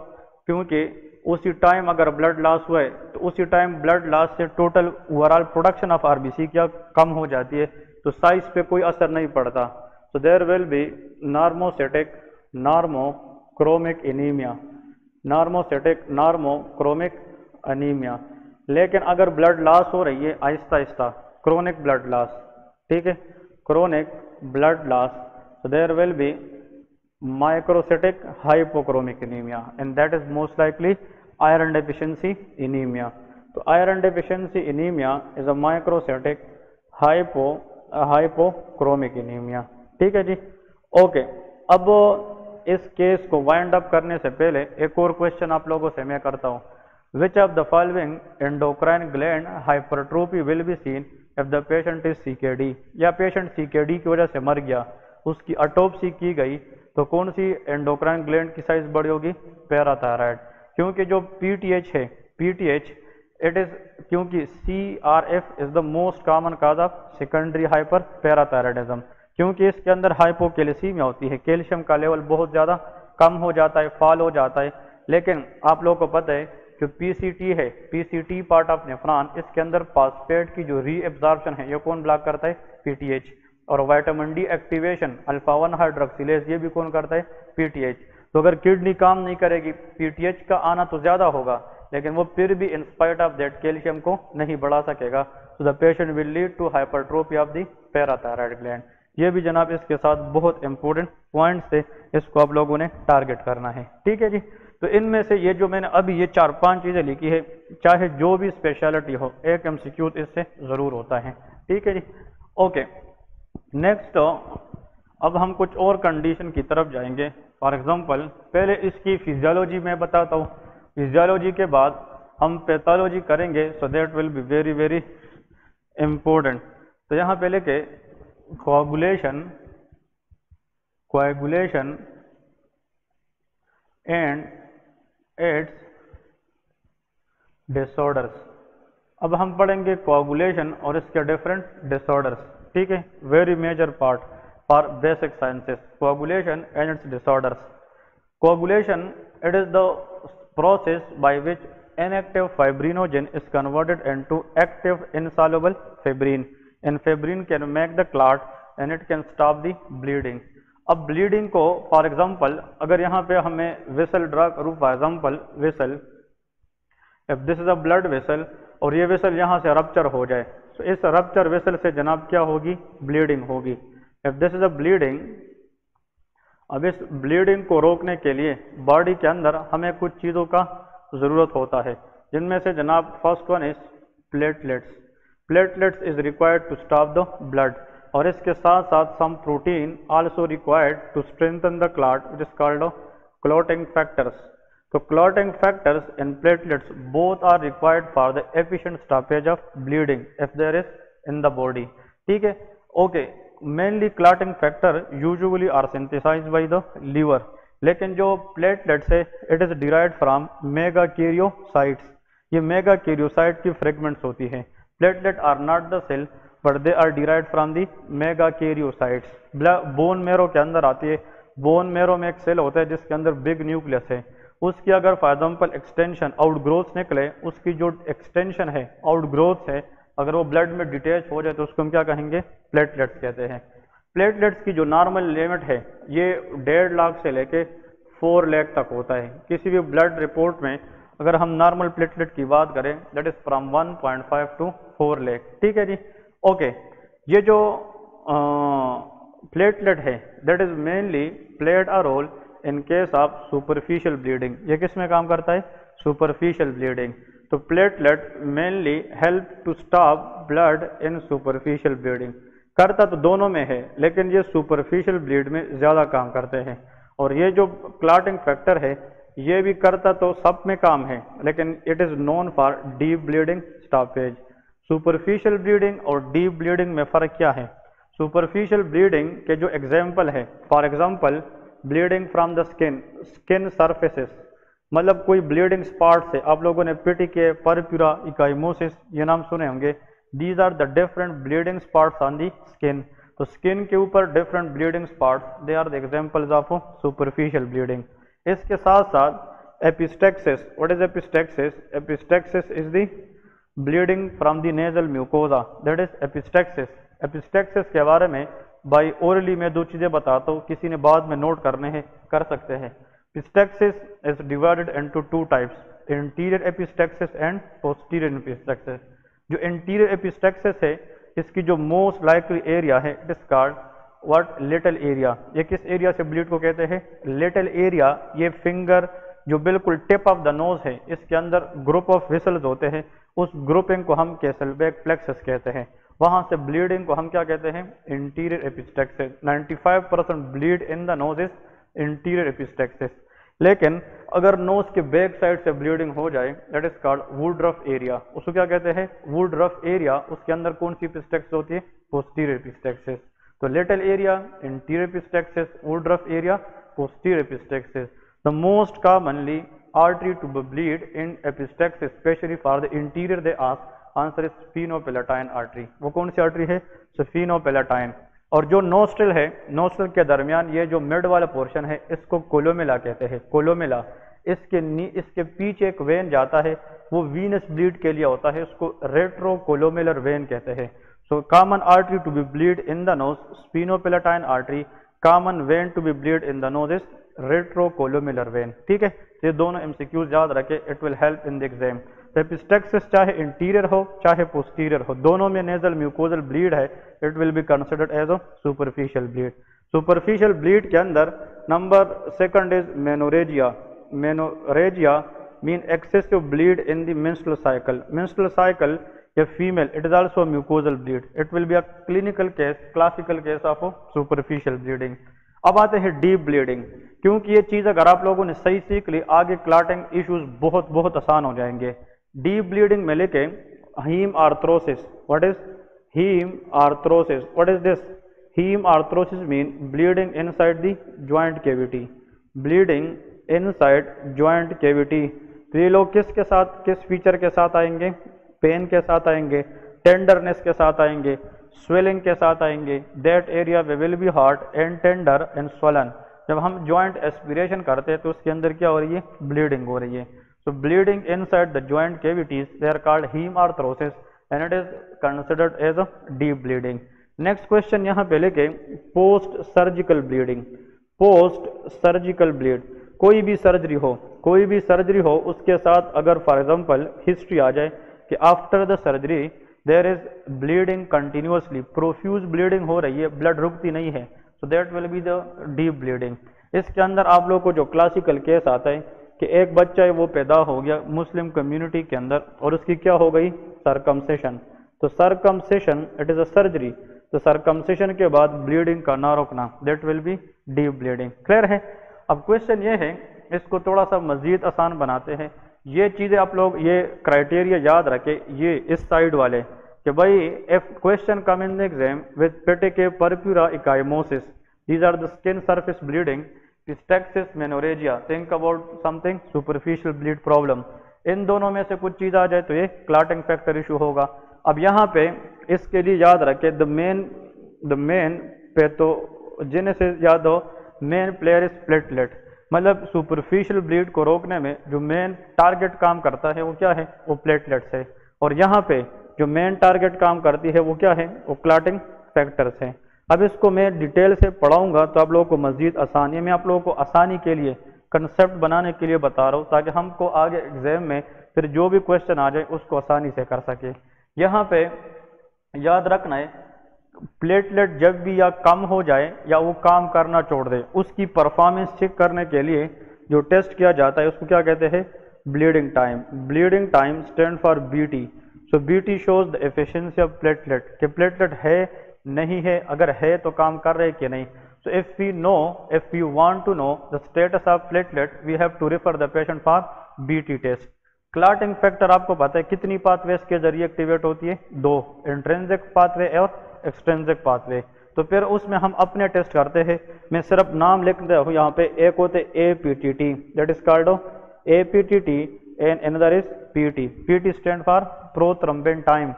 S1: क्योंकि उसी टाइम अगर ब्लड लॉस हुआ है तो उसी टाइम ब्लड लॉस से total overall production of RBC क्या कम हो जाती है, तो साइज पे कोई असर नहीं पड़ता। So there will be normocytic normochromic anaemia, normocytic normochromic anaemia. लेकिन अगर ब्लड लॉस हो रही है Aahista Aahista, chronic blood loss, ठीक है, chronic blood loss, so there will be microcytic hypochromic anemia and that is most likely iron deficiency anemia. तो iron deficiency anemia is a microcytic hypochromic anemia। ठीक है जी, ओके। अब इस केस को वाइंड अप करने से पहले एक और क्वेश्चन आप लोगों से मैं करता हूँ। Which of the following endocrine gland hypertrophy will be seen if the patient is CKD? या पेशेंट CKD की वजह से मर गया, उसकी ऑटोप्सी की गई, तो कौन सी एंडोक्राइन ग्लैंड की साइज बड़ी होगी? पैराथायराइड। क्योंकि जो PTH है, PTH इट इज, क्योंकि CRF is the most common cause of secondary hyper parathyroidism, क्योंकि इसके अंदर हाइपोकैल्सीमिया होती है, कैल्शियम का लेवल बहुत ज़्यादा कम हो जाता है, फॉल हो जाता है। लेकिन आप लोगों को पता है कि PCT है, PCT पार्ट ऑफ नेफ्रॉन, इसके अंदर फास्फेट की जो रीएब्जॉर्प्शन है ये कौन ब्लॉक करता है? PTH। और vitamin D activation alpha 1 hydroxylase ये भी कौन करता है? PTH। तो अगर किडनी काम नहीं करेगी, PTH का आना तो ज़्यादा होगा लेकिन वो फिर भी in spite of that calcium को नहीं बढ़ा सकेगा, तो the patient will lead to hypertrophy of the parathyroid gland. ये भी जनाब इसके साथ बहुत इंपॉर्टेंट पॉइंट्स थे, इसको आप लोगों ने टारगेट करना है। ठीक है जी, तो इनमें से ये जो मैंने अभी ये 4-5 चीज़ें लिखी है, चाहे जो भी स्पेशलिटी हो, एक MCQ इससे ज़रूर होता है। ठीक है जी, ओके। नेक्स्ट अब हम कुछ और कंडीशन की तरफ जाएंगे। फॉर एग्जांपल पहले इसकी फिजियोलॉजी में बताता हूँ, फिजियोलॉजी के बाद हम पैथोलॉजी करेंगे, सो that will be very very important. तो यहाँ पे लेके coagulation एंड इट्स डिसऑर्डर्स। अब हम पढ़ेंगे कोआगुलेशन और इसके डिफरेंट डिसऑर्डर्स। ठीक है, very major part for basic sciences, coagulation and its disorders. Coagulation it is the process by which inactive fibrinogen is converted into active insoluble fibrin, and fibrin can make the clot and it can stop the bleeding। अब ब्लीडिंग को फॉर एग्जांपल अगर यहाँ पे हमें वेसल ड्रा करूँ, for example vessel, if this is a blood vessel और ये वेसल यहाँ से रप्चर हो जाए, तो इस रप्चर वेसल से जनाब क्या होगी? ब्लीडिंग होगी। If this is a bleeding, अब इस ब्लीडिंग को रोकने के लिए बॉडी के अंदर हमें कुछ चीज़ों का ज़रूरत होता है, जिनमें से जनाब first one is platelets. Platelets is required to stop the blood, और इसके साथ साथ some protein also required to strengthen the clot, it is called clotting factors. तो clotting factors and platelets both are required for the efficient stoppage of bleeding if there is in the body. ठीक है, okay. Mainly clotting factor usually are synthesized by the liver, लेकिन जो प्लेटलेट्स है it is derived from megakaryocytes. ये मेगाकैरियोसाइट की फ्रेगमेंट्स होती है। Platelet are not the cell but they are derived from the megakaryocytes. Bone marrow के अंदर आती है। बोन मेरो में एक सेल होता है जिसके अंदर बिग न्यूक्लियस है, उसकी अगर फॉर एग्जाम्पल एक्सटेंशन आउटग्रोथ निकले, उसकी जो एक्सटेंशन है आउटग्रोथ है, अगर वो ब्लड में डिटेच हो जाए तो उसको हम क्या कहेंगे? प्लेटलेट्स कहते हैं। प्लेटलेट्स की जो नॉर्मल लिमिट है ये 1.5 लाख से लेके 4 लाख तक होता है। किसी भी ब्लड रिपोर्ट में अगर हम नॉर्मल प्लेटलेट की बात करें that is from 1.5 to 4 lakh. ठीक है जी, ओके। ये जो प्लेटलेट है that is mainly played a role in case of superficial bleeding. ये किस में काम करता है? Superficial bleeding. तो platelet mainly help to stop blood in superficial bleeding. करता तो दोनों में है लेकिन ये सुपरफिशियल ब्लीड में ज़्यादा काम करते हैं। और ये जो क्लॉटिंग फैक्टर है ये भी करता तो सब में काम है लेकिन it is known for deep bleeding stoppage. Superficial bleeding और डीप ब्लीडिंग में फ़र्क क्या है? सुपरफिशियल ब्लीडिंग के जो एग्जाम्पल है, for example bleeding from the skin surfaces, मतलब कोई ब्लीडिंग स्पॉट से, आप लोगों ने पेटिके, परप्यूरा, इकाइमोसिस ये नाम सुने होंगे। These are the different bleeding spots on the skin. तो स्किन के ऊपर different bleeding spots, they are the examples of superficial bleeding. इसके साथ साथ epistaxis. What is epistaxis? Epistaxis is the bleeding from the nasal mucosa, that is epistaxis. Epistaxis के बारे में बाई ओरली में 2 चीज़ें बताता हूँ, किसी ने बाद में नोट करने हैं कर सकते हैं। Epistaxis is divided into 2 types, interior epistaxis and posterior epistaxis. जो इंटीरियर एपिस्टेक्सिस है इसकी जो मोस्ट लाइकली एरिया है it is called what? Little area. ये किस एरिया से ब्लीड को कहते हैं? Little area. ये फिंगर जो बिल्कुल टिप ऑफ द नोज है इसके अंदर ग्रुप ऑफ विसल्स होते हैं, उस ग्रुपिंग को हम कैसलबैक प्लेक्सस कहते हैं। वहां से ब्लीडिंग को हम क्या कहते हैं? Interior epistaxis. 95% bleed in the nose is interior epistaxis. लेकिन अगर नोज के बैक साइड से ब्लीडिंग हो जाए that is called Woodruff area. उसको क्या कहते हैं? Woodruff area. उसके अंदर कौन सी एपिस्टेक्सिस होती है? Posterior epistaxis. तो little area anterior epistaxis, Woodruff area posterior epistaxis. The most commonly artery to bleed in epistaxis, especially for the interior they ask, answer is sphenopalatine artery। वो कौन सी आर्टरी है? sphenopalatine। और जो नोस्ट्रल है, नोस्ट्रल के दरमियान ये जो मिड वाला पोर्शन है इसको कोलोमेला कहते हैं, कोलोमेला। इसके पीछे एक वेन जाता है, वो वीनस ब्लीड के लिए होता है, उसको रेट्रोकोलोमेलर वेन कहते हैं। So common artery to be bleed in the nose sphenopalatine artery, common vein to be bleed in the nose is retrocolumellar vein. ठीक है, ये दोनों एमसीक्यूज याद रखे, it will help in the exam. Epistaxis चाहे इंटीरियर हो चाहे पोस्टीरियर हो, दोनों में नेजल म्यूकोजल ब्लीड है, it will be considered as a superficial bleed. Superficial bleed के अंदर number 2 is menorrhagia. Menorrhagia mean excessive bleed in the menstrual cycle. Menstrual cycle या female, it is also mucosal bleed, it will be a clinical case, classical case of superficial bleeding. अब आते हैं डीप ब्लीडिंग। क्योंकि ये चीज़ अगर आप लोगों ने सही सीख ली आगे क्लॉटिंग इश्यूज बहुत आसान हो जाएंगे। डीप ब्लीडिंग में लेके haemarthrosis. What is haemarthrosis? What is this? Haemarthrosis mean bleeding inside the joint cavity, bleeding inside joint cavity. तो ये लोग किसके साथ, किस फीचर के साथ आएंगे? पेन के साथ आएंगे, टेंडरनेस के साथ आएंगे, स्वेलिंग के साथ आएंगे। That area will be hard and tender and swollen. जब हम जॉइंट एस्पिरेशन करते हैं तो उसके अंदर क्या हो रही है? ब्लीडिंग हो रही है। So bleeding inside the joint cavities, they are called hemarthrosis and it is considered as a deep bleeding. Next question यहाँ पे लेके post surgical bleeding। post surgical bleed, कोई भी सर्जरी हो उसके साथ अगर फॉर एग्जाम्पल हिस्ट्री आ जाए कि after the surgery there is bleeding continuously, profuse bleeding हो रही है, ब्लड रुकती नहीं है, so that will be the deep bleeding. इसके अंदर आप लोग को जो क्लासिकल केस आता है कि एक बच्चा है वो पैदा हो गया मुस्लिम कम्युनिटी के अंदर और उसकी क्या हो गई? सरकमसेशन। तो सरकमसेशन इट इज अ सर्जरी। तो सरकमसेशन के बाद ब्लीडिंग का ना रोकना, that will B deep bleeding. Clear है? अब क्वेश्चन ये है, इसको थोड़ा सा मजीद आसान बनाते हैं। ये चीज़ें आप लोग ये क्राइटेरिया याद रखें, ये इस साइड वाले कि भाई if question come in the exam with petechiae purpura ecchymosis, these are the skin surface bleeding, Epistaxis, menorrhagia, think about something superficial bleed problem। इन दोनों में से कुछ चीज़ आ जाए तो ये क्लॉटिंग फैक्टर इशू होगा। अब यहाँ पे इसके लिए याद रखें द मेन पैथोजेनेसिस याद हो, मेन प्लेयर इज प्लेटलेट। मतलब सुपरफिशियल ब्लीड को रोकने में जो मेन टारगेट काम करता है वो क्या है? वो प्लेटलेट्स है। और यहाँ पे जो मेन टारगेट काम करती है वो क्या है? वो क्लॉटिंग फैक्टर्स है। अब इसको मैं डिटेल से पढ़ाऊंगा तो आप लोगों को मज़ीद आसानी, मैं आप लोगों को आसानी के लिए कंसेप्ट बनाने के लिए बता रहा हूँ ताकि हमको आगे एग्जाम में फिर जो भी क्वेश्चन आ जाए उसको आसानी से कर सके। यहाँ पे याद रखना है, प्लेटलेट जब भी या कम हो जाए या वो काम करना छोड़ दे, उसकी परफॉर्मेंस चेक करने के लिए जो टेस्ट किया जाता है उसको क्या कहते हैं, bleeding time. Bleeding time stand for BT. So BT shows the efficiency of platelet, कि प्लेटलेट है नहीं है, अगर है तो काम कर रहे कि नहीं। So if we want to know the status of platelet we have to refer the patient for BT test. Clotting factor आपको पता है कितनी पाथवेज के जरिए एक्टिवेट होती है, 2, इंट्रिंसिक पाथवे और एक्सट्रिंसिक पाथवे। तो फिर उसमें हम अपने टेस्ट करते हैं, मैं सिर्फ नाम लिख दे हूँ यहाँ पे, एक होते APTT, that is called APTT and another is PT। PT stand for prothrombin time,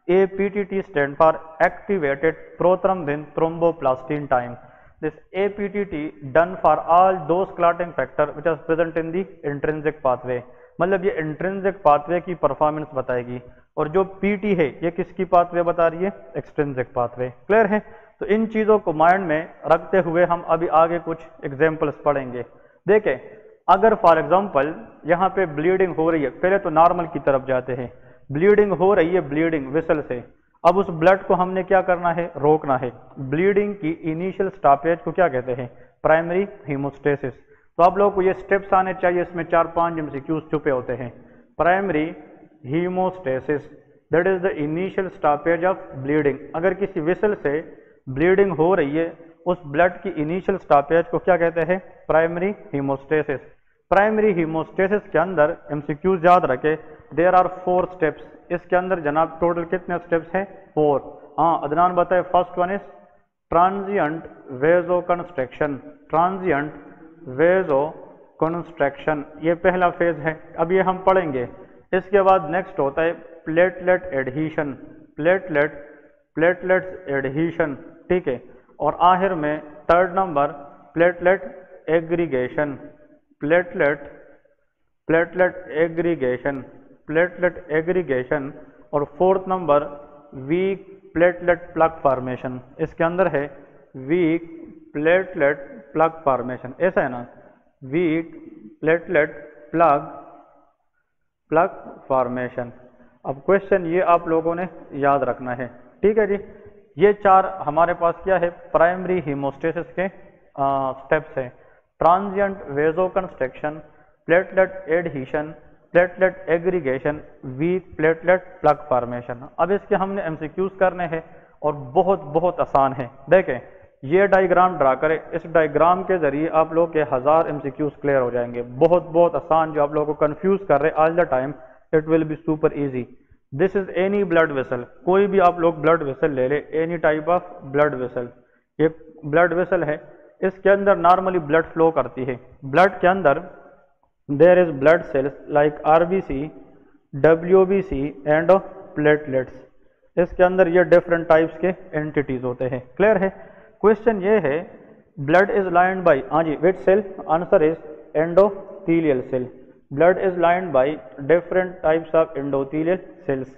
S1: APTT stand for activated prothrombin thromboplastin time. This APTT done for all those clotting factor which are present in the intrinsic pathway, मतलब ये इंट्रिंसिक पाथवे की परफॉर्मेंस बताएगी, और जो PT है ये किसकी पाथवे बता रही है, एक्सट्रिंसिक पाथवे। क्लियर है? तो इन चीजों को माइंड में रखते हुए हम अभी आगे कुछ एग्जांपल्स पढ़ेंगे। देखें, अगर फॉर एग्जांपल यहाँ पे ब्लीडिंग हो रही है, पहले तो नॉर्मल की तरफ जाते हैं, ब्लीडिंग हो रही है ब्लीडिंग विसल से, अब उस ब्लड को हमने क्या करना है, रोकना है। ब्लीडिंग की इनिशियल स्टॉपेज को क्या कहते हैं, प्राइमरी हीमोस्टेसिस। तो आप लोगों को ये स्टेप्स आने चाहिए, इसमें 4-5 MCQs छुपे होते हैं। Primary haemostasis, that is the initial stoppage of bleeding. अगर किसी विसल से ब्लीडिंग हो रही है, उस ब्लड की इनिशियल स्टॉपेज को क्या कहते हैं, प्राइमरी हीमोस्टेसिस। प्राइमरी हीमोस्टेसिस के अंदर MCQs याद रखे, देयर आर 4 स्टेप्स। इसके अंदर जनाब टोटल कितने स्टेप्स हैं, 4। हाँ, अदनान बताए, first one is transient vasoconstriction. Transient vasoconstriction, ये पहला फेज है, अब ये हम पढ़ेंगे। इसके बाद नेक्स्ट होता है प्लेटलेट एडहीशन, प्लेटलेट्स एडहीशन, ठीक है। और आखिर में third number platelet aggregation, platelet aggregation. और fourth number weak platelet plug formation. इसके अंदर है वीक प्लेटलेट प्लग फॉर्मेशन, ऐसा है ना, वीक प्लेटलेट प्लग फॉर्मेशन। अब क्वेश्चन ये आप लोगों ने याद रखना है, ठीक है जी। ये 4 हमारे पास क्या है, प्राइमरी हीमोस्टेसिस के स्टेप्स हैं। Transient vasoconstriction, platelet adhesion, platelet aggregation, weak platelet plug formation. अब इसके हमने MCQs करने हैं और बहुत आसान है। देखें, ये डायग्राम ड्रा करें, इस डायग्राम के जरिए आप लोग के 1000 MCQs क्लियर हो जाएंगे। बहुत आसान, जो आप लोगों को कंफ्यूज कर रहे all the time, it will be super easy. This is any blood vessel, कोई भी आप लोग ब्लड वेसल ले ले, any type of blood vessel. ये ब्लड वेसल है, इसके अंदर नॉर्मली ब्लड फ्लो करती है। ब्लड के अंदर there is blood cells like RBC, WBC and platelets. इसके अंदर ये डिफरेंट टाइप्स के एंटिटीज होते हैं। क्लियर है? क्वेश्चन ये है, ब्लड इज लाइंड बाय, हाँ जी, which cell? Answer is endothelial cell. Blood is lined by different types of endothelial cells,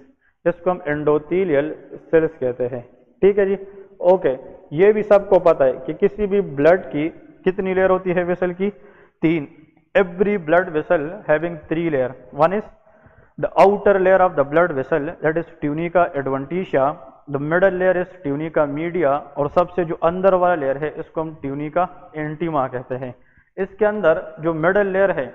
S1: इसको हम एंडोथेलियल सेल्स कहते हैं, ठीक है जी। ओके, ये भी सबको पता है कि किसी भी ब्लड की कितनी लेयर होती है वेसल की, 3। Every blood vessel having 3 layer. One is the outer layer of the blood vessel, that is tunica adventitia, the middle layer is tunica media, और सबसे जो अंदर वाला लेयर है इसको हम ट्यूनिका इंटीमा कहते हैं। इसके अंदर जो मिडल लेयर है,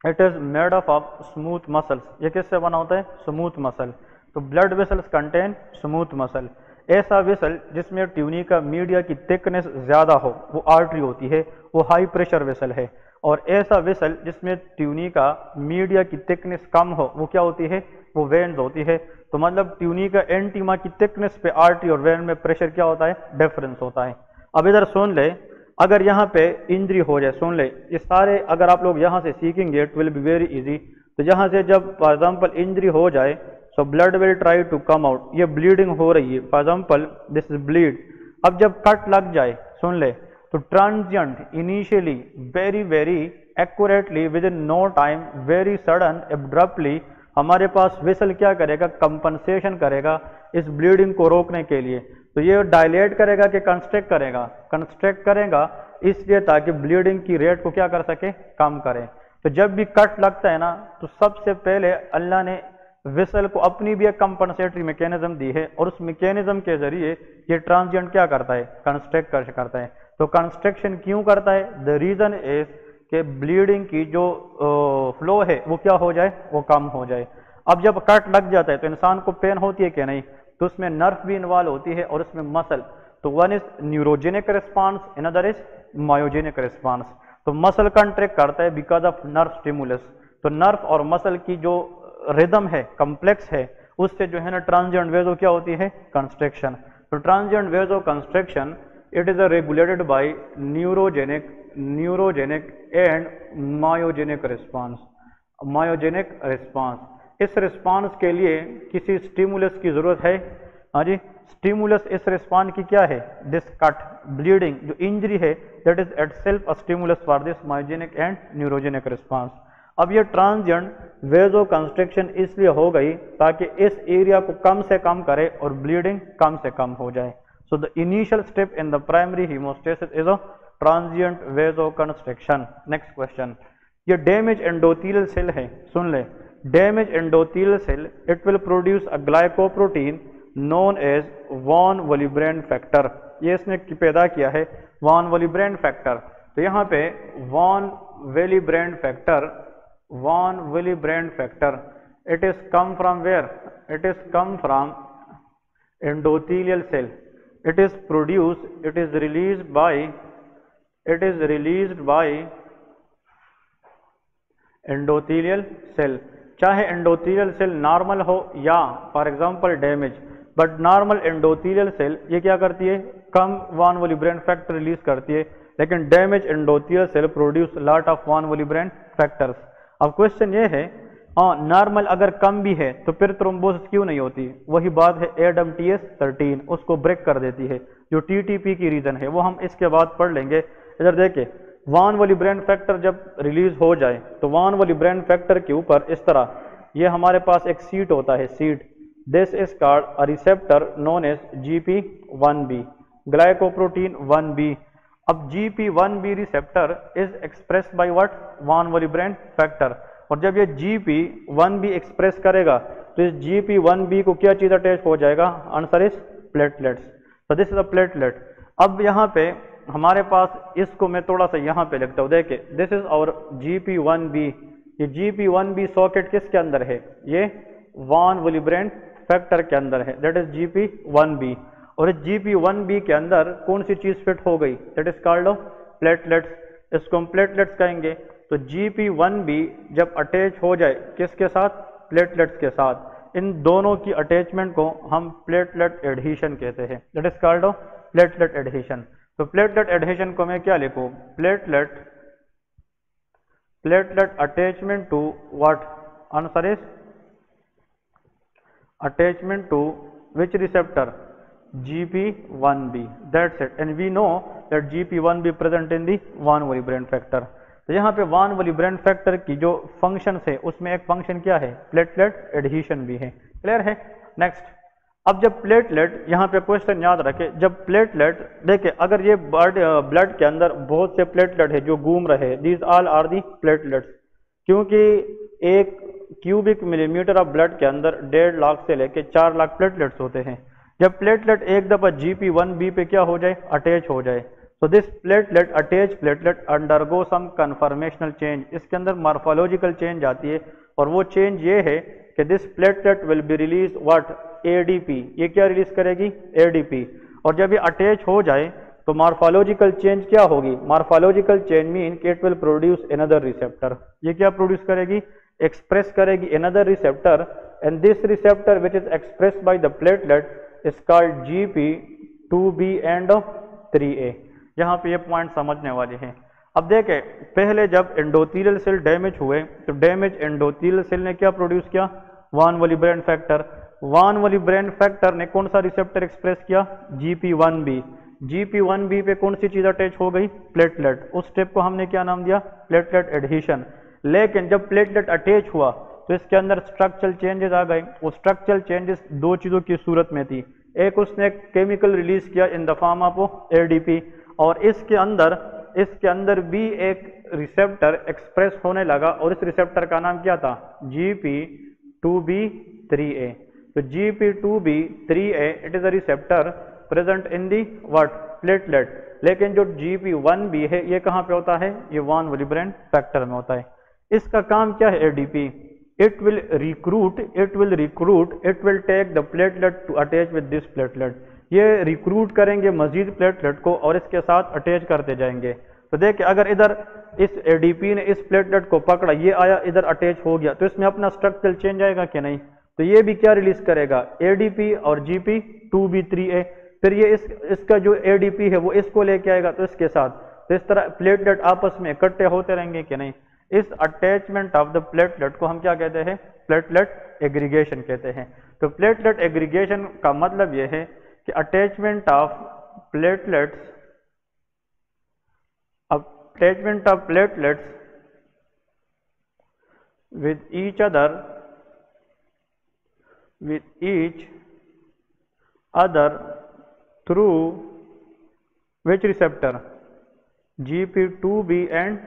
S1: it is made up of smooth muscles. ये किससे बना होता है, स्मूथ मसल। तो blood vessels contain smooth muscle. ऐसा वेसल जिसमें ट्यूनिका मीडिया की थिकनेस ज्यादा हो वो आर्टरी होती है, वो हाई प्रेशर वेसल है। और ऐसा वेसल जिसमें ट्यूनिका मीडिया की थिकनेस कम हो वो क्या होती है, वो वेन्स होती है। तो मतलब ट्यूनिका इंटीमा की थिकनेस पे आर्टरी और वेन में प्रेशर क्या होता है, डिफरेंस होता है। अब इधर सुन ले, अगर यहाँ पे इंजरी हो जाए, सुन ले, ये सारे अगर आप लोग यहाँ से सीखेंगे it will be very easy. तो यहाँ से जब फॉर एग्जाम्पल इंजरी हो जाए, so blood will try to come out. ये ब्लीडिंग हो रही है, for example this is bleed. अब जब कट लग जाए, सुन ले, तो transient, initially, very accurately, within no time, very sudden, abruptly, हमारे पास वेसल क्या करेगा, कंपनसेशन करेगा इस ब्लीडिंग को रोकने के लिए। तो ये डायलेट करेगा कि कंस्ट्रक्ट करेगा? कंस्ट्रक्ट करेगा, इसलिए ताकि ब्लीडिंग की रेट को क्या कर सके, कम करें। तो जब भी कट लगता है ना, तो सबसे पहले अल्लाह ने वेसल को अपनी भी एक कंपनसेटरी मैकेनिज्म दी है, और उस मैकेनिज्म के जरिए ये ट्रांजिएंट क्या करता है, कंस्ट्रक्ट करता है। तो कंस्ट्रक्शन क्यों करता है? द रीजन इज कि ब्लीडिंग की जो फ्लो है वो क्या हो जाए, वो कम हो जाए। अब जब कट लग जाता है तो इंसान को पेन होती है कि नहीं? तो उसमें नर्व भी इन्वॉल्व होती है और उसमें मसल। तो one is neurogenic response, another is myogenic response. तो मसल कंट्रैक्ट करता है बिकॉज ऑफ नर्व स्टिमुलस। तो नर्व और मसल की जो रिदम है, कॉम्प्लेक्स है, उससे जो है ना ट्रांजिएंट वेज क्या होती है, कंस्ट्रक्शन। तो transient ways of construction it is regulated by neurogenic and myogenic response. Myogenic response, इस रिस्पॉन्स के लिए किसी स्टिमुलस की जरूरत है। हाँ जी, स्टिमुलस इस रिस्पॉन्स की क्या है, दिस कट, ब्लीडिंग जो इंजरी है, that is eight self a stimulus for this myogenic and neurogenic response. अब ये ट्रांजिएंट वेजो कंस्ट्रक्शन इसलिए हो गई ताकि इस एरिया को कम से कम करे और ब्लीडिंग कम से कम हो जाए। So the initial step in the primary hemostasis is a transient vasoconstriction. Next question, ये डैमेज एंडोथेलियल सेल है, सुन ले। Damage endothelial cell it will produce a glycoprotein known as von Willebrand factor. ये इसने पैदा किया है, वॉन वॉलिब्रेन फैक्टर। तो यहाँ पे von Willebrand factor it is come from where? It is come from endothelial cell. It is produced, it is released by endothelial cell. चाहे एंडोथेलियल सेल नॉर्मल हो या for example damage, but normal endothelial cell ये क्या करती है, कम वॉन वॉलिब्रेन फैक्टर रिलीज करती है, लेकिन damage endothelial cell produce lot of von Willebrand factors. अब क्वेश्चन ये है, हाँ नॉर्मल अगर कम भी है तो फिर थ्रोम्बोसिस क्यों नहीं होती? वही बात है, ADAMTS13 उसको ब्रेक कर देती है, जो TTP की रीजन है वो हम इसके बाद पढ़ लेंगे। इधर देखे, वॉन वॉलिब्रेन फैक्टर जब रिलीज हो जाए तो वॉन वॉलिब्रेन फैक्टर के ऊपर इस तरह ये हमारे पास एक सीट होता है, seat, this is called a receptor known as GP1B, glycoprotein 1B। अब GP1B receptor is expressed by what, von Willebrand factor. और जब ये GP1B एक्सप्रेस करेगा तो इस GP1B को क्या चीज अटैच हो जाएगा, आंसर इज प्लेटलेट्स। तो दिस इज अ प्लेटलेट। अब यहाँ पे हमारे पास, इसको मैं थोड़ा सा यहाँ पे लिखता हूँ, देखिए दिस इज आवर GP1B। ये GP1B सॉकेट किसके अंदर है, ये वॉन वॉलिब्रेन फैक्टर के अंदर है, दैट इज GP1B। और इस GP1B के अंदर कौन सी चीज फिट हो गई, दैट इज कॉल्ड प्लेटलेट्स, इसको हम प्लेटलेट्स कहेंगे। तो GP1B जब अटैच हो जाए किसके साथ, प्लेटलेट्स के साथ, इन दोनों की अटैचमेंट को हम प्लेटलेट एडहेशन कहते हैं, that is called platelet adhesion. तो प्लेटलेट एडहेशन को मैं क्या लिखूं, platelet attachment to what, answer is attachment to which receptor, GP1B, that's it, and we know that GP1B present in the von Willebrand factor. तो यहाँ पे वॉन वॉलिब्रेन फैक्टर की जो फंक्शन है उसमें एक फंक्शन क्या है, प्लेटलेट एडहेशन भी है, क्लियर है। नेक्स्ट, अब जब प्लेटलेट, यहाँ पे क्वेश्चन याद रखे, जब प्लेटलेट देखिए, अगर ये ब्लड के अंदर बहुत से प्लेटलेट है जो घूम रहे, these all are the platelets, क्योंकि एक क्यूबिक मिलीमीटर ऑफ ब्लड के अंदर 1.5 लाख से लेके 4 लाख प्लेटलेट्स होते हैं। जब प्लेटलेट एक दफा GP1B पे क्या हो जाए, अटैच हो जाए, तो this platelet attach platelet undergo some conformational change, इसके अंदर मॉर्फोलॉजिकल चेंज आती है, और वो चेंज ये है कि this platelet will be release what, ADP, ये क्या रिलीज करेगी, ADP। और जब ये अटैच हो जाए तो मॉर्फोलॉजिकल चेंज क्या होगी, मॉर्फोलॉजिकल चेंज मीन कि it will produce another receptor, ये क्या प्रोड्यूस करेगी, एक्सप्रेस करेगी another receptor, and this receptor which is expressed by the platelet is called GP2B and 3A। यहाँ पे ये पॉइंट समझने वाले हैं। अब देखें, पहले जब एंडोथेलियल सेल डैमेज हुए तो डैमेज एंडोथेलियल सेल ने क्या प्रोड्यूस किया, von Willebrand factor. Von Willebrand factor ने कौन सा रिसेप्टर एक्सप्रेस किया, GP1B। GP1B पे कौन सी चीज अटैच हो गई, प्लेटलेट। उस स्टेप को हमने क्या नाम दिया, प्लेटलेट एडहेशन। लेकिन जब प्लेटलेट अटैच हुआ तो इसके अंदर स्ट्रक्चरल चेंजेस आ गए। वो स्ट्रक्चरल चेंजेस दो चीजों की सूरत में थी, एक उसने केमिकल रिलीज किया in the form of ADP, और इसके अंदर भी एक रिसेप्टर एक्सप्रेस होने लगा, और इस रिसेप्टर का नाम क्या था? GP2B3A। तो GP2B3A it is a receptor present in the what? Platelet. लेकिन जो GP1B है ये कहाँ पे होता है? ये वॉन विलिब्रेंड फैक्टर में होता है। इसका काम क्या है? ADP it will recruit, it will take the platelet to attach with this platelet। ये रिक्रूट करेंगे मजीद प्लेटलेट को और इसके साथ अटैच करते जाएंगे। तो देखिए अगर इधर इस एडीपी ने इस प्लेटलेट को पकड़ा, ये आया इधर अटैच हो गया, तो इसमें अपना स्ट्रक्चर चेंज आएगा कि नहीं? तो ये भी क्या रिलीज करेगा? एडीपी और GP2B3A। फिर ये इसका जो एडीपी है वो इसको लेके आएगा तो इसके साथ, तो इस तरह प्लेटलेट आपस में इकट्ठे होते रहेंगे कि नहीं? इस अटैचमेंट ऑफ द प्लेटलेट को हम क्या कहते हैं? प्लेटलेट एग्रीगेशन कहते हैं। तो प्लेटलेट एग्रीगेशन का मतलब यह है कि attachment of platelets with each other through which receptor? GP2B and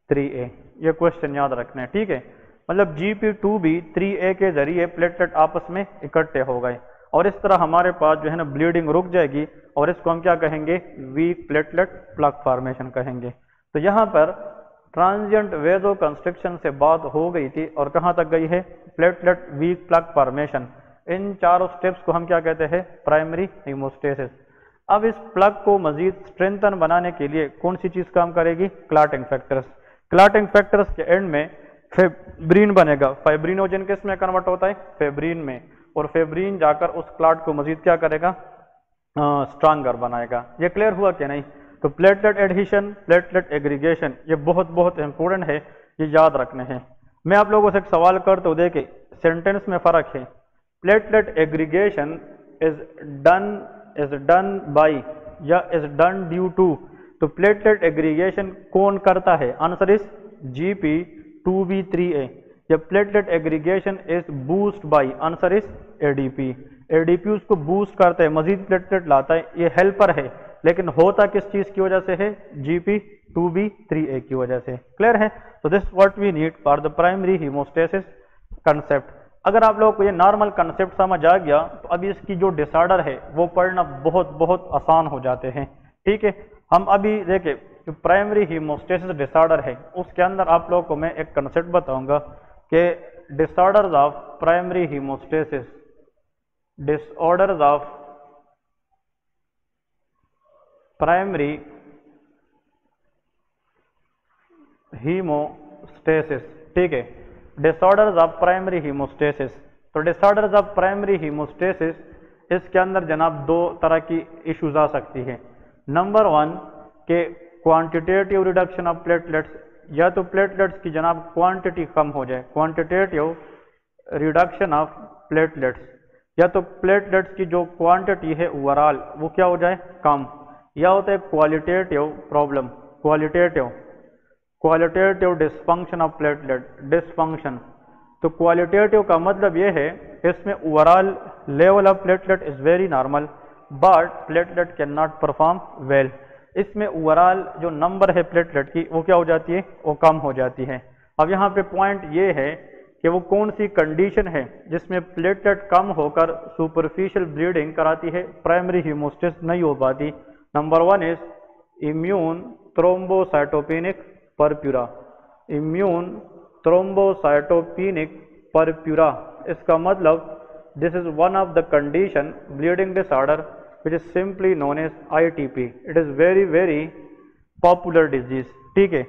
S1: 3A। ये क्वेश्चन याद रखना है, ठीक है? मतलब GP2B3A के जरिए प्लेटलेट आपस में इकट्ठे हो गए और इस तरह हमारे पास जो है ना ब्लीडिंग रुक जाएगी और इसको हम क्या कहेंगे? वीक प्लेटलेट प्लग फॉर्मेशन कहेंगे। तो यहाँ पर ट्रांजिएंट वेजो कंस्ट्रक्शन से बात हो गई थी और कहाँ तक गई है? Platelet weak plug formation. इन चारों स्टेप्स को हम क्या कहते हैं? Primary hemostasis. अब इस प्लग को मजीद स्ट्रेंथन बनाने के लिए कौन सी चीज काम करेगी? Clotting factors. क्लॉटिंग फैक्टर्स के एंड में फेब्रिन बनेगा। फाइब्रिनोजन किस में कन्वर्ट होता है? फेब्रिन में। और फेब्रिन जाकर उस क्लॉट को मजीद क्या करेगा? स्ट्रांगर बनाएगा। ये क्लियर हुआ कि नहीं? तो प्लेटलेट एडहिशन, प्लेटलेट एग्रीगेशन ये बहुत बहुत इंपॉर्टेंट है, ये याद रखने हैं। मैं आप लोगों से एक सवाल करता हूँ, देखिए सेंटेंस में फर्क है। Platelet aggregation is done by या इज डन ड्यू टू। तो प्लेटलेट एग्रीगेशन कौन करता है? Answer is GP2B3A। या platelet aggregation is boost by, answer is ADP. ADP उसको बूस्ट करता है, मजीद प्लेटलेट लाता है, ये हेल्पर है, लेकिन होता किस चीज की वजह से है? GP2B3A की वजह से। क्लियर है? तो this what we need for the primary hemostasis concept. अगर आप लोगों को ये नॉर्मल कंसेप्ट समझ आ गया तो अभी इसकी जो डिसऑर्डर है वो पढ़ना बहुत बहुत आसान हो जाते हैं, ठीक है? हम अभी देखें जो प्राइमरी हीमोस्टेसिस डिसऑर्डर है उसके अंदर आप लोगों को मैं एक कंसेप्ट बताऊंगा कि disorders of primary haemostasis, disorders of primary haemostasis, ठीक है? Disorders of primary haemostasis. तो डिसऑर्डर्स ऑफ प्राइमरी हीमोस्टेसिस इसके अंदर जनाब दो तरह की इश्यूज आ सकती है। नंबर वन के क्वांटिटेटिव रिडक्शन ऑफ प्लेटलेट्स, या तो प्लेटलेट्स की जनाब क्वांटिटी कम हो जाए, क्वांटिटेटिव रिडक्शन ऑफ प्लेटलेट्स, या तो प्लेटलेट्स की जो क्वांटिटी है ओवरऑल वो क्या हो जाए? कम। या होता है qualitative problem, qualitative dysfunction of platelet, dysfunction. तो क्वालिटेटिव का मतलब ये है इसमें overall level of platelet is very normal but platelet can not perform well. इसमें ओवरऑल जो नंबर है प्लेटलेट की वो क्या हो जाती है? वो कम हो जाती है। अब यहाँ पे पॉइंट ये है कि वो कौन सी कंडीशन है जिसमें प्लेटलेट कम होकर सुपरफिशियल ब्लीडिंग कराती है, प्राइमरी हीमोस्टेसिस नहीं हो पाती। Number one is immune thrombocytopenic purpura, immune thrombocytopenic purpura. इसका मतलब this is one of the condition bleeding disorder which is simply known as ITP. It is very very popular disease, ठीक है?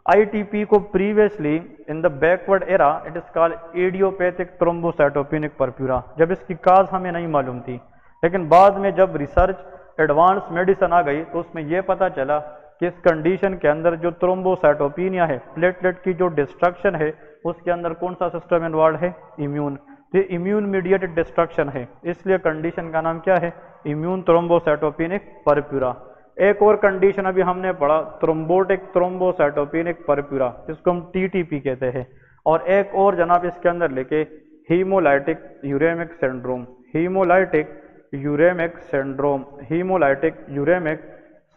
S1: ITP को previously in the backward era it is called idiopathic thrombocytopenic purpura। जब इसकी काज हमें नहीं मालूम थी, लेकिन बाद में जब रिसर्च एडवांस मेडिसिन आ गई तो उसमें यह पता चला कि इस कंडीशन के अंदर जो थ्रोम्बोसाइटोपेनिया है, प्लेटलेट की जो डिस्ट्रक्शन है, उसके अंदर कौन सा सिस्टम इन्वॉल्व है? इम्यून। ये इम्यून मीडिएटेड डिस्ट्रक्शन है, इसलिए कंडीशन का नाम क्या है? Immune thrombocytopenic purpura. एक और कंडीशन अभी हमने पढ़ा थ्रोम्बोटिक थ्रोम्बोसाइटोपेनिक परप्यूरा, जिसको हम TTP कहते हैं। और एक और जनाब इसके अंदर लेके hemolytic uraemic syndrome, hemolytic uraemic syndrome, hemolytic uraemic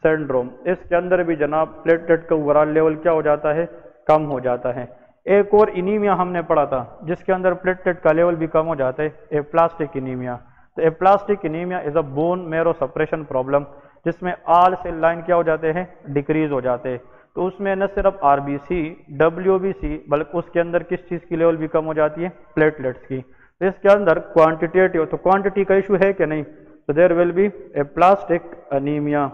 S1: syndrome. इसके अंदर भी जनाब प्लेटलेट का ओवरऑल लेवल क्या हो जाता है, कम हो जाता है। एक और इनीमिया हमने पढ़ा था जिसके अंदर प्लेटलेट का लेवल भी कम हो जाता है, एप्लास्टिक इनीमिया। तो aplastic anaemia is a bone marrow suppression problem, जिसमें आल सेल लाइन क्या हो जाते हैं, डिक्रीज हो जाते हैं। तो उसमें न सिर्फ आरबीसी, डब्ल्यूबीसी, बल्कि उसके अंदर किस चीज़ की लेवल भी कम हो जाती है, प्लेटलेट्स की। तो इसके अंदर क्वांटिटेटिव, तो क्वांटिटी का इशू है कि नहीं, तो there will be aplastic anemia.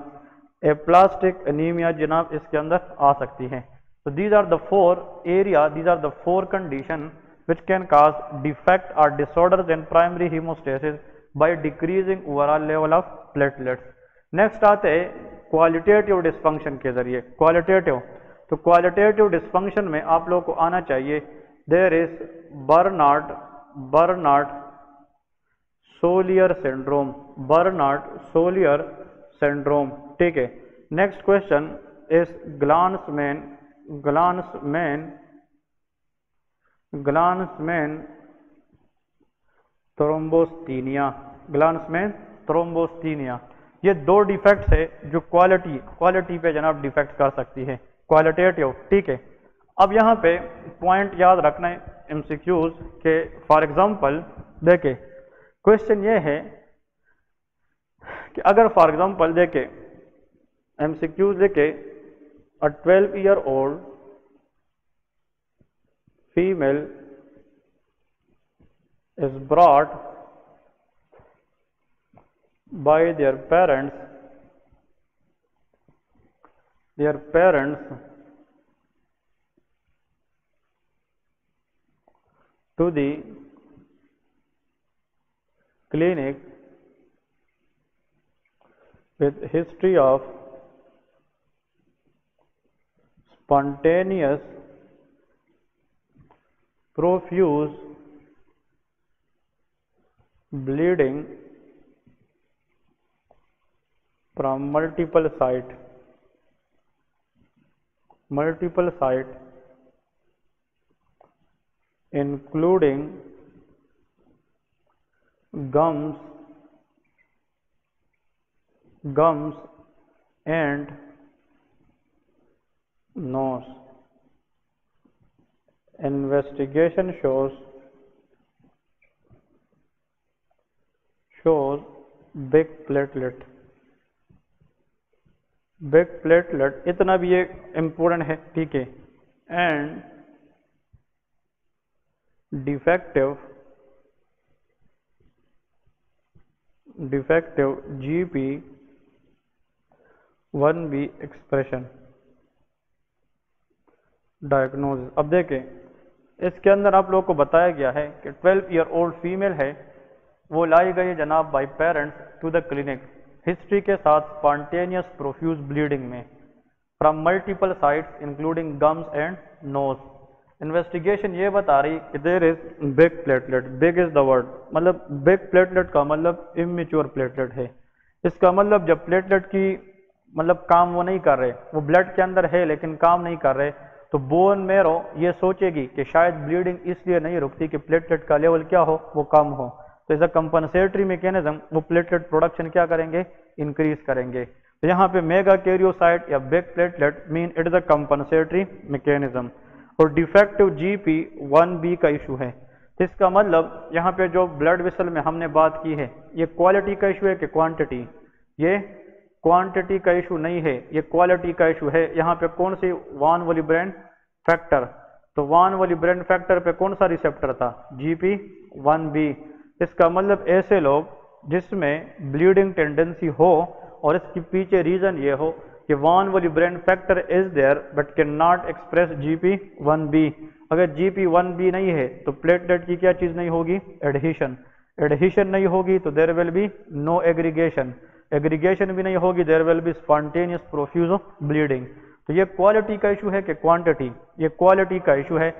S1: Aplastic anemia जनाब इसके अंदर आ सकती है। तो these are the four area, these are the four condition which can cause defect or disorders in primary hemostasis by decreasing overall level of platelets. Next आते हैं क्वालिटेटिव डिस्फंक्शन के जरिए। क्वालिटेटिव, तो क्वालिटेटिव डिस्फंक्शन में आप लोगों को आना चाहिए there is Bernard Soulier syndrome, Bernard Soulier syndrome, ठीक है। Next question is Glanzmann thrombasthenia, Glanzmann thrombasthenia. ये दो डिफेक्ट्स है जो क्वालिटी पे जनाब डिफेक्ट कर सकती है, क्वालिटेटिव, ठीक है। अब यहाँ पे पॉइंट याद रखना है एमसीक्यूज के। फॉर एग्जांपल देखे क्वेश्चन ये है कि अगर फॉर एग्जांपल देखे एमसीक्यूज देखे अ 12-year-old female is brought by their parents to the clinic with history of spontaneous profuse bleeding from multiple site including gums and nose. Investigation shows big platelet, इतना भी ये इम्पोर्टेंट है, ठीक है। And defective GP1B expression diagnosis. अब देखें इसके अंदर आप लोगों को बताया गया है कि 12-year-old फीमेल है, वो लाई गई जनाब by parents to the clinic, history के साथ स्पॉन्टेनियस प्रोफ्यूज ब्लीडिंग में from multiple sites including gums and nose. Investigation ये बता रही कि there is big platelet, big is the word, मतलब बिग प्लेटलेट का मतलब इमेच्योर प्लेटलेट है। इसका मतलब जब प्लेटलेट की मतलब काम वो नहीं कर रहे, वो ब्लड के अंदर है लेकिन काम नहीं कर रहे, तो बोन मैरो ये सोचेगी कि शायद ब्लीडिंग इसलिए नहीं रुकती कि प्लेटलेट का लेवल क्या हो, वो कम हो। तो एज अ कंपनसेटरी मैकेनिज्म वो प्लेटलेट प्रोडक्शन क्या करेंगे, इंक्रीज करेंगे। तो यहाँ पे मेगा कैरियोसाइट या big platelet mean it is a compensatory mechanism. और डिफेक्टिव GP1B का इशू है, तो इसका मतलब यहाँ पे जो ब्लड वेसल में हमने बात की है, ये क्वालिटी का इशू है कि क्वांटिटी, ये क्वांटिटी का इशू नहीं है, ये क्वालिटी का इशू है। यहाँ पे कौन सी वान वोलिब्रेन फैक्टर, तो वान वोलिब्रेन फैक्टर पे कौन सा रिसेप्टर था, GP1B। इसका मतलब ऐसे लोग जिसमें ब्लीडिंग टेंडेंसी हो और इसके पीछे रीजन ये हो कि von Willebrand factor is there but can not express GP1B। अगर GP1B नहीं है तो प्लेटलेट की क्या चीज नहीं होगी, एडहेशन नहीं होगी, तो there will be no aggregation भी नहीं होगी, there will be spontaneous profuse of bleeding. तो ये क्वालिटी का इशू है कि क्वांटिटी, ये क्वालिटी का इशू है।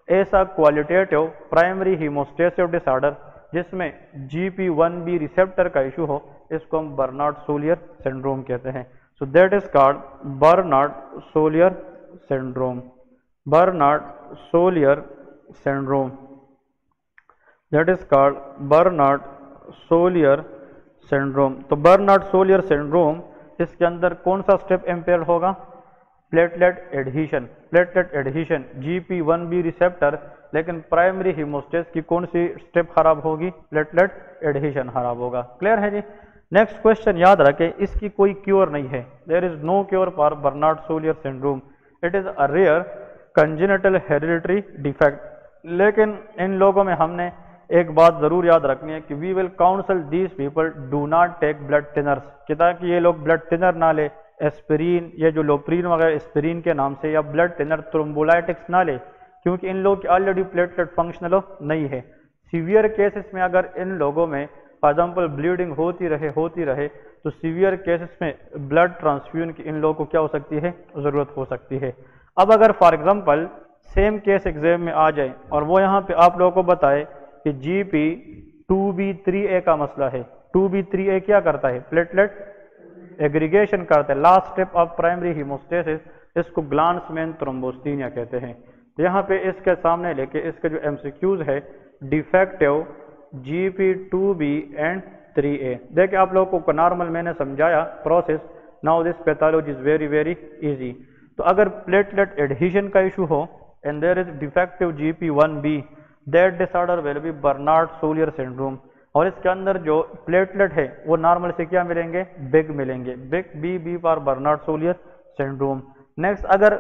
S1: ऐसा क्वालिटेटिव प्राइमरी हीमोस्टेसिस डिसऑर्डर जिसमें GP1B रिसेप्टर का इशू हो, इसको हम बर्नार्ड सोलियर सिंड्रोम कहते हैं। So that is called Bernard Soulier syndrome, that is called Bernard Solier syndrome. तो बर्नार्ड सोलियर सिंड्रोम, इसके अंदर कौन सा स्टेप इम्पेयर होगा? Platelet adhesion. Platelet adhesion GP1B receptor, लेकिन प्राइमरी हीमोस्टेस की कौन सी स्टेप खराब होगी? प्लेटलेट एडहीशन खराब होगा। क्लियर है जी। नेक्स्ट क्वेश्चन याद रखें, इसकी कोई क्योर नहीं है। There is no cure for Bernard Soulier syndrome. It is a rare congenital hereditary defect. लेकिन इन लोगों में हमने एक बात जरूर याद रखनी है कि we will counsel these people do not take blood thinners, कि ताकि ये लोग ब्लड थिनर ना ले, एस्पिरिन, ये जो लोप्रीन वगैरह एस्पिरिन के नाम से, या ब्लड थिनर थ्रोम्बोलाइटिक्स ना ले, क्योंकि इन लोग की ऑलरेडी प्लेटलेट फंक्शनल नहीं है। सीवियर केसेस में अगर इन लोगों में फॉर एग्जाम्पल ब्लीडिंग होती रहे तो सीवियर केसेस में ब्लड ट्रांसफ्यूजन की इन लोगों को क्या हो सकती है? जरूरत हो सकती है। अब अगर for example same case exam में आ जाए और वो यहाँ पे आप लोगों को बताए कि GP2B3A का मसला है। 2B3A क्या करता है? प्लेटलेट एग्रीगेशन करता है, last step of primary haemostasis. इसको ग्लांसमैन थ्रोम्बोस्थेनिया कहते हैं। तो यहाँ पे इसके सामने लेके इसके जो MCQs है, डिफेक्टिव GP2B एंड 3A। देखिए आप लोगों को नॉर्मल मैंने समझाया process. Now this pathology is very very easy. तो अगर प्लेटलेट एडहीशन का इशू हो and there is defective GP1B, that disorder will be Bernard Soulier syndrome. और इसके अंदर जो प्लेटलेट है वो नॉर्मल से क्या मिलेंगे? बिग मिलेंगे। Big B for Bernard Soulier syndrome. Next, अगर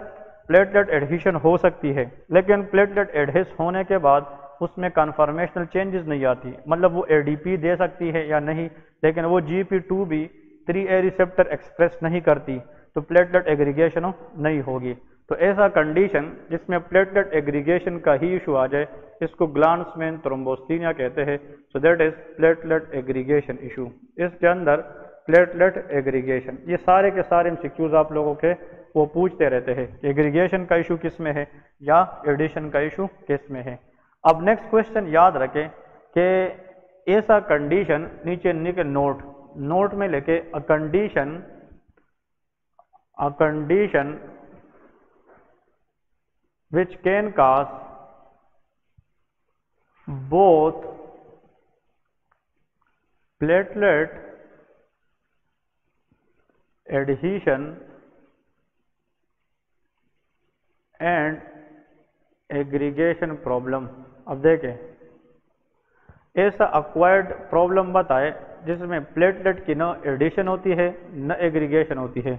S1: प्लेटलेट एडहीशन हो सकती है, लेकिन प्लेटलेट एडहेस होने के बाद उसमें कन्फर्मेशनल चेंजेस नहीं आती, मतलब वो ADP दे सकती है या नहीं, लेकिन वो GP2B 3A रिसेप्टर एक्सप्रेस नहीं करती, तो प्लेटलेट एग्रीगेशन नहीं होगी। तो ऐसा कंडीशन जिसमें प्लेटलेट एग्रीगेशन का ही इशू आ जाए, इसको ग्लांसमैन थ्रोम्बोस्थेनिया कहते हैं। So that is platelet aggregation issue. इसके अंदर प्लेटलेट एग्रीगेशन, ये सारे के सारे MCQs आप लोगों के वो पूछते रहते हैं, एग्रीगेशन का इशू किस में है या एडिशन का इशू किस में है। अब नेक्स्ट क्वेश्चन याद रखें कि ऐसा कंडीशन, नीचे निकल नोट में लेके a condition which can cause both platelet adhesion and aggregation problem. अब देखें, ऐसा अक्वायर्ड प्रॉब्लम बताए जिसमें प्लेटलेट की न एडिशन होती है न एग्रीगेशन होती है,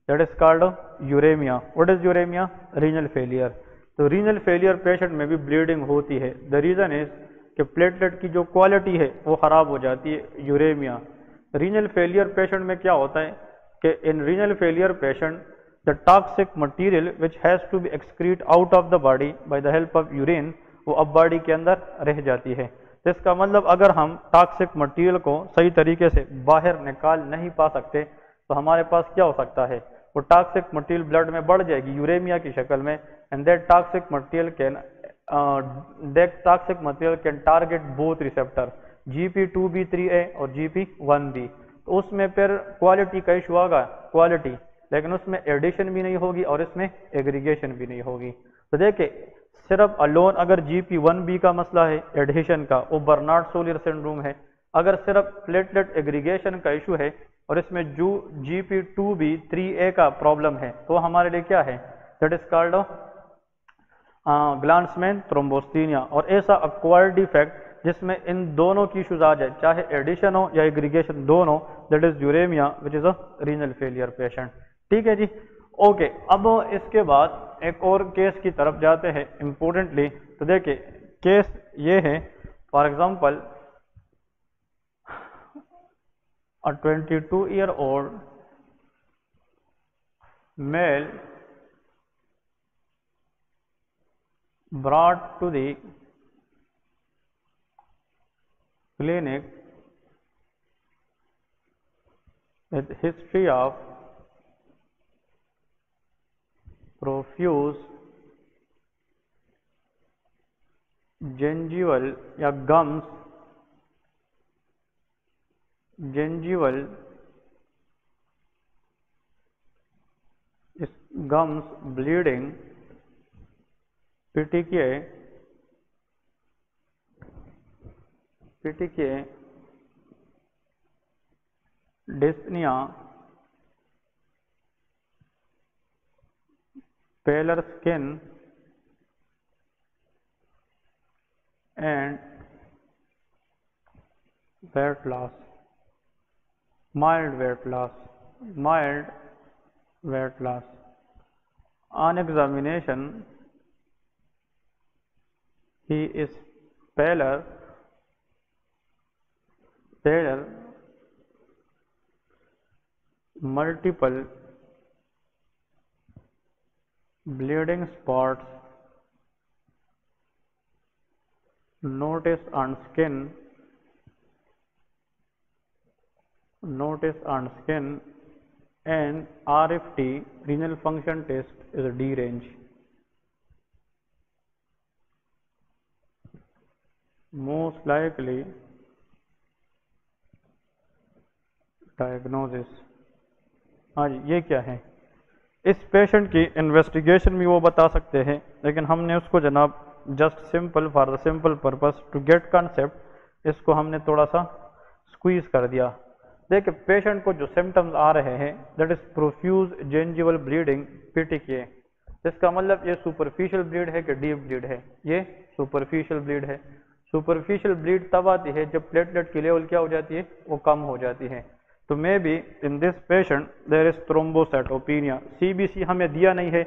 S1: that is called uremia. What is uremia? Renal failure. तो रीनल फेलियर पेशेंट में भी ब्लीडिंग होती है। द रीजन इज कि प्लेटलेट की जो क्वालिटी है वो खराब हो जाती है, यूरेमिया। रीनल फेलियर पेशेंट में क्या होता है कि in renal failure patient the toxic material which has to be excrete out of the body by the help of urine, वो अब बॉडी के अंदर रह जाती है। तो इसका मतलब अगर हम टॉक्सिक मटेरियल को सही तरीके से बाहर निकाल नहीं पा सकते तो हमारे पास क्या हो सकता है? वो टॉक्सिक मटेरियल ब्लड में बढ़ जाएगी यूरेमिया की शक्ल में, and that toxic material can target both receptor GP2B3A और GP1B। तो उसमें फिर क्वालिटी का इशू आएगा, क्वालिटी, लेकिन उसमें एडिशन भी नहीं होगी और इसमें एग्रीगेशन भी नहीं होगी। तो देखिए, सिर्फ अलोन अगर GP1B का मसला है एडिशन का, वो बर्नार्ड सोलियर सिंड्रोम है। अगर सिर्फ प्लेटलेट एग्रीगेशन का इशू है और इसमें जो GP2B3A का प्रॉब्लम है, तो हमारे लिए क्या है? That is called Glanzmann thrombasthenia. और ऐसा अक्वायर्ड डिफेक्ट जिसमें इन दोनों की इश्यूज आ जाए, चाहे एडिशन हो या एग्रीगेशन दोनों, that is uremia which is a renal failure patient. ठीक है जी, ओके। अब इसके बाद एक और केस की तरफ जाते हैं इंपॉर्टेंटली। तो देखिए, केस ये है, for example a 22-year-old male brought to the clinic with history of profuse gingival या gums bleeding, PTK dyspnea, paler skin and weight loss, mild weight loss, mild weight loss. On examination, he is paler, multiple bleeding spots noticed on skin, and RFT, renal function test, is a D range. Most likely diagnosis. हाँ जी, ये क्या है? इस पेशेंट की इन्वेस्टिगेशन भी वो बता सकते हैं, लेकिन हमने उसको जनाब just simple for the simple purpose to get concept इसको हमने थोड़ा सा स्क्वीज कर दिया। देखिए पेशेंट को जो सिम्टम्स आ रहे हैं that is profuse gingival bleeding PTK। इसका मतलब ये सुपरफिशियल ब्लीड है कि डीप ब्लीड है? ये सुपरफिशियल ब्लीड है। सुपरफिशियल ब्लीड तब आती है जब प्लेटलेट की लेवल क्या हो जाती है? वो कम हो जाती है। तो maybe in this patient there is thrombocytopenia. CBC हमें दिया नहीं है,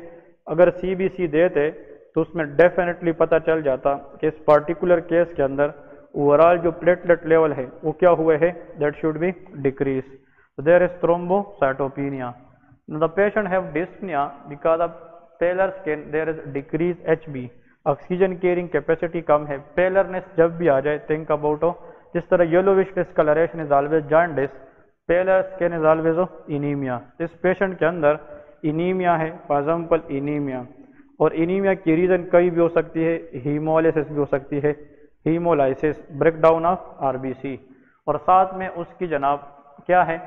S1: अगर CBC देते तो उसमें डेफिनेटली पता चल जाता कि इस पर्टिकुलर केस के अंदर ओवरऑल जो प्लेटलेट लेवल है वो क्या हुए है? That should be decrease. So there is thrombocytopenia. Now the patient have dyspnea because of paler skin, there is decreased HB, oxygen carrying capacity कम है। पेलरनेस जब भी आ जाए थिंक अबाउट जिस तरह yellowish discoloration is always jaundice, pallor skin is always anemia. इस पेशेंट के अंदर इनीमिया है, फॉर एग्जाम्पल इनीमिया, और इनीमिया की रीजन कई भी हो सकती है, हीमोलिसिस भी हो सकती है, हीमोलाइसिस, ब्रेकडाउन ऑफ RBC, और साथ में उसकी जनाब क्या है?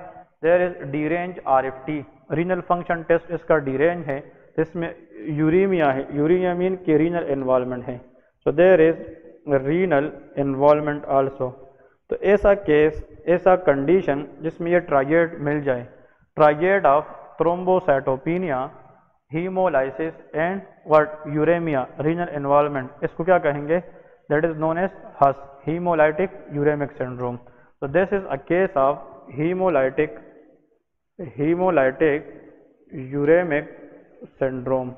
S1: There is deranged RFT, renal function test इसका डी रेंज है, इसमें यूरीमिया है, यूरीमिया मीन के रीनल इन्वॉल्वमेंट है। So there is renal involvement also. तो ऐसा केस, ऐसा कंडीशन जिसमें ये ट्राइएड मिल जाए, triad of thrombocytopenia, hemolysis and what? Uremia, renal involvement, इसको क्या कहेंगे? That is known as HUS, hemolytic uremic syndrome. So this is a case of hemolytic uremic syndrome.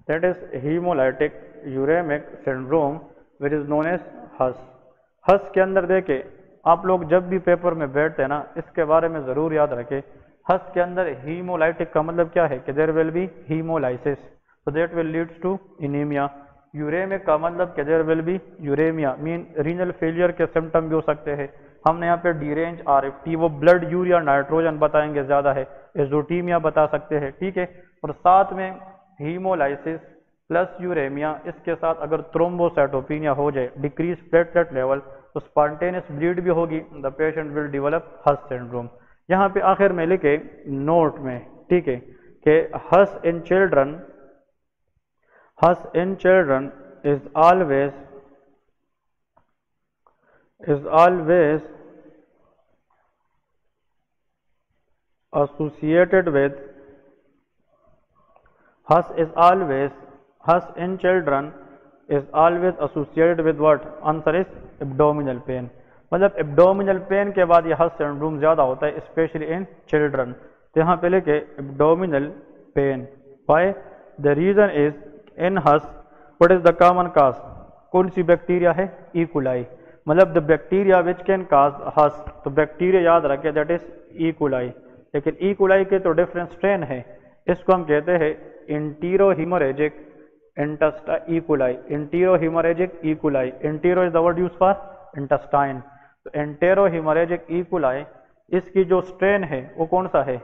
S1: That is hemolytic uremic syndrome which is known as HUS. HUS के अंदर देखे आप लोग जब भी पेपर में बैठते हैं ना, इसके बारे में ज़रूर याद रखें। HUS के अंदर hemolytic का मतलब क्या है कि there will be hemolysis, so that will leads to anemia. Uremic का मतलब कि there will be uremia, mean renal failure के सिम्टम भी हो सकते हैं। हमने यहाँ पे डी रेंज RFT, वो ब्लड यूरिया नाइट्रोजन बताएंगे ज़्यादा है, एजोटीमिया बता सकते हैं, ठीक है। और साथ में हीमोलाइसिस प्लस यूरेमिया, इसके साथ अगर थ्रोम्बोसाइटोपिनिया हो जाए, डिक्रीज प्लेटलेट लेवल, तो स्पॉन्टेनियस ब्लीड भी होगी, the patient will develop HUS syndrome. यहाँ पे आखिर में लिखे नोट में, ठीक है, कि HUS in children, Hus in children is always associated with Hus in children is always associated with what? Answer is abdominal pain. मतलब एब्डोमिनल पेन के बाद ये हस सिंड्रोम ज्यादा होता है, स्पेशली इन चिल्ड्रन। तो यहाँ पे लेके abdominal pain, why? The reason is in HUS what is the common cause? कौन सी बैक्टीरिया है? ई कोलाई, मतलब the bacteria which can cause HUS. तो बैक्टीरिया याद रखे दैट इज ई कोलाई, लेकिन ई कोलाई के तो डिफरेंट स्ट्रेन है, इसको हम कहते हैं enterohemorrhagic E coli, enterohemorrhagic E coli. Entero is the word use for intestine. तो एंटेरो हीमोरेजिक ई कोलाई, इसकी जो स्ट्रेन है वो कौन सा है?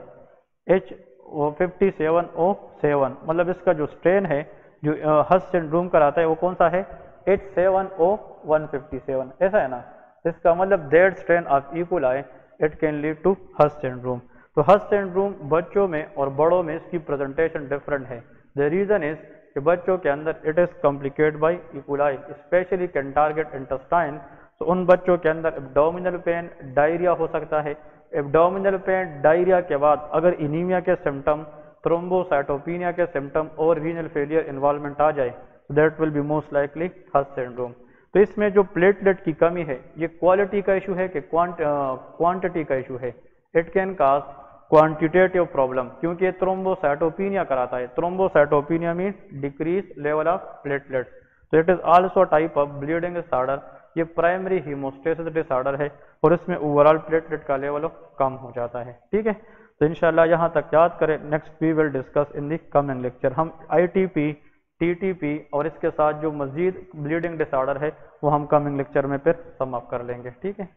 S1: H57O7, मतलब इसका जो स्ट्रेन है जो हस सिंड्रोम कराता है वो कौन सा है? H7O157, ऐसा है ना। इसका मतलब that strain of E coli it can lead to HUS syndrome. तो हस सिंड्रोम बच्चों में और बड़ों में इसकी प्रेजेंटेशन डिफरेंट है। द रीजन इज कि बच्चों के अंदर it is complicated by E coli, specially can target intestine. तो उन बच्चों के अंदर एब्डोमिनल पेन, डायरिया हो सकता है, एब्डोमिनल पेन, डायरिया के बाद अगर इनीमिया के सिम्टम, थ्रोम्बोसाइटोपिनिया के सिम्टम और रीनल फेलियर इन्वॉल्वमेंट आ जाए, that will be most likely HUS syndrome. तो इसमें जो प्लेटलेट की कमी है ये क्वालिटी का इशू है कि क्वांटिटी का इशू है। It can cause quantitative problem, क्योंकि ये थ्रोम्बोसाइटोपिनिया कराता है। Thrombocytopenia mean decrease level of platelets. तो it is also type of bleeding disorder. ये प्राइमरी हीमोस्टेसिस डिसऑर्डर है और इसमें ओवरऑल प्लेटलेट का लेवल कम हो जाता है। ठीक है, तो इंशाल्लाह यहाँ तक याद करें। Next we will discuss in the coming lecture. हम ITP, TTP और इसके साथ जो मजीद ब्लीडिंग डिसऑर्डर है वो हम कमिंग लेक्चर में फिर समाप्त कर लेंगे। ठीक है।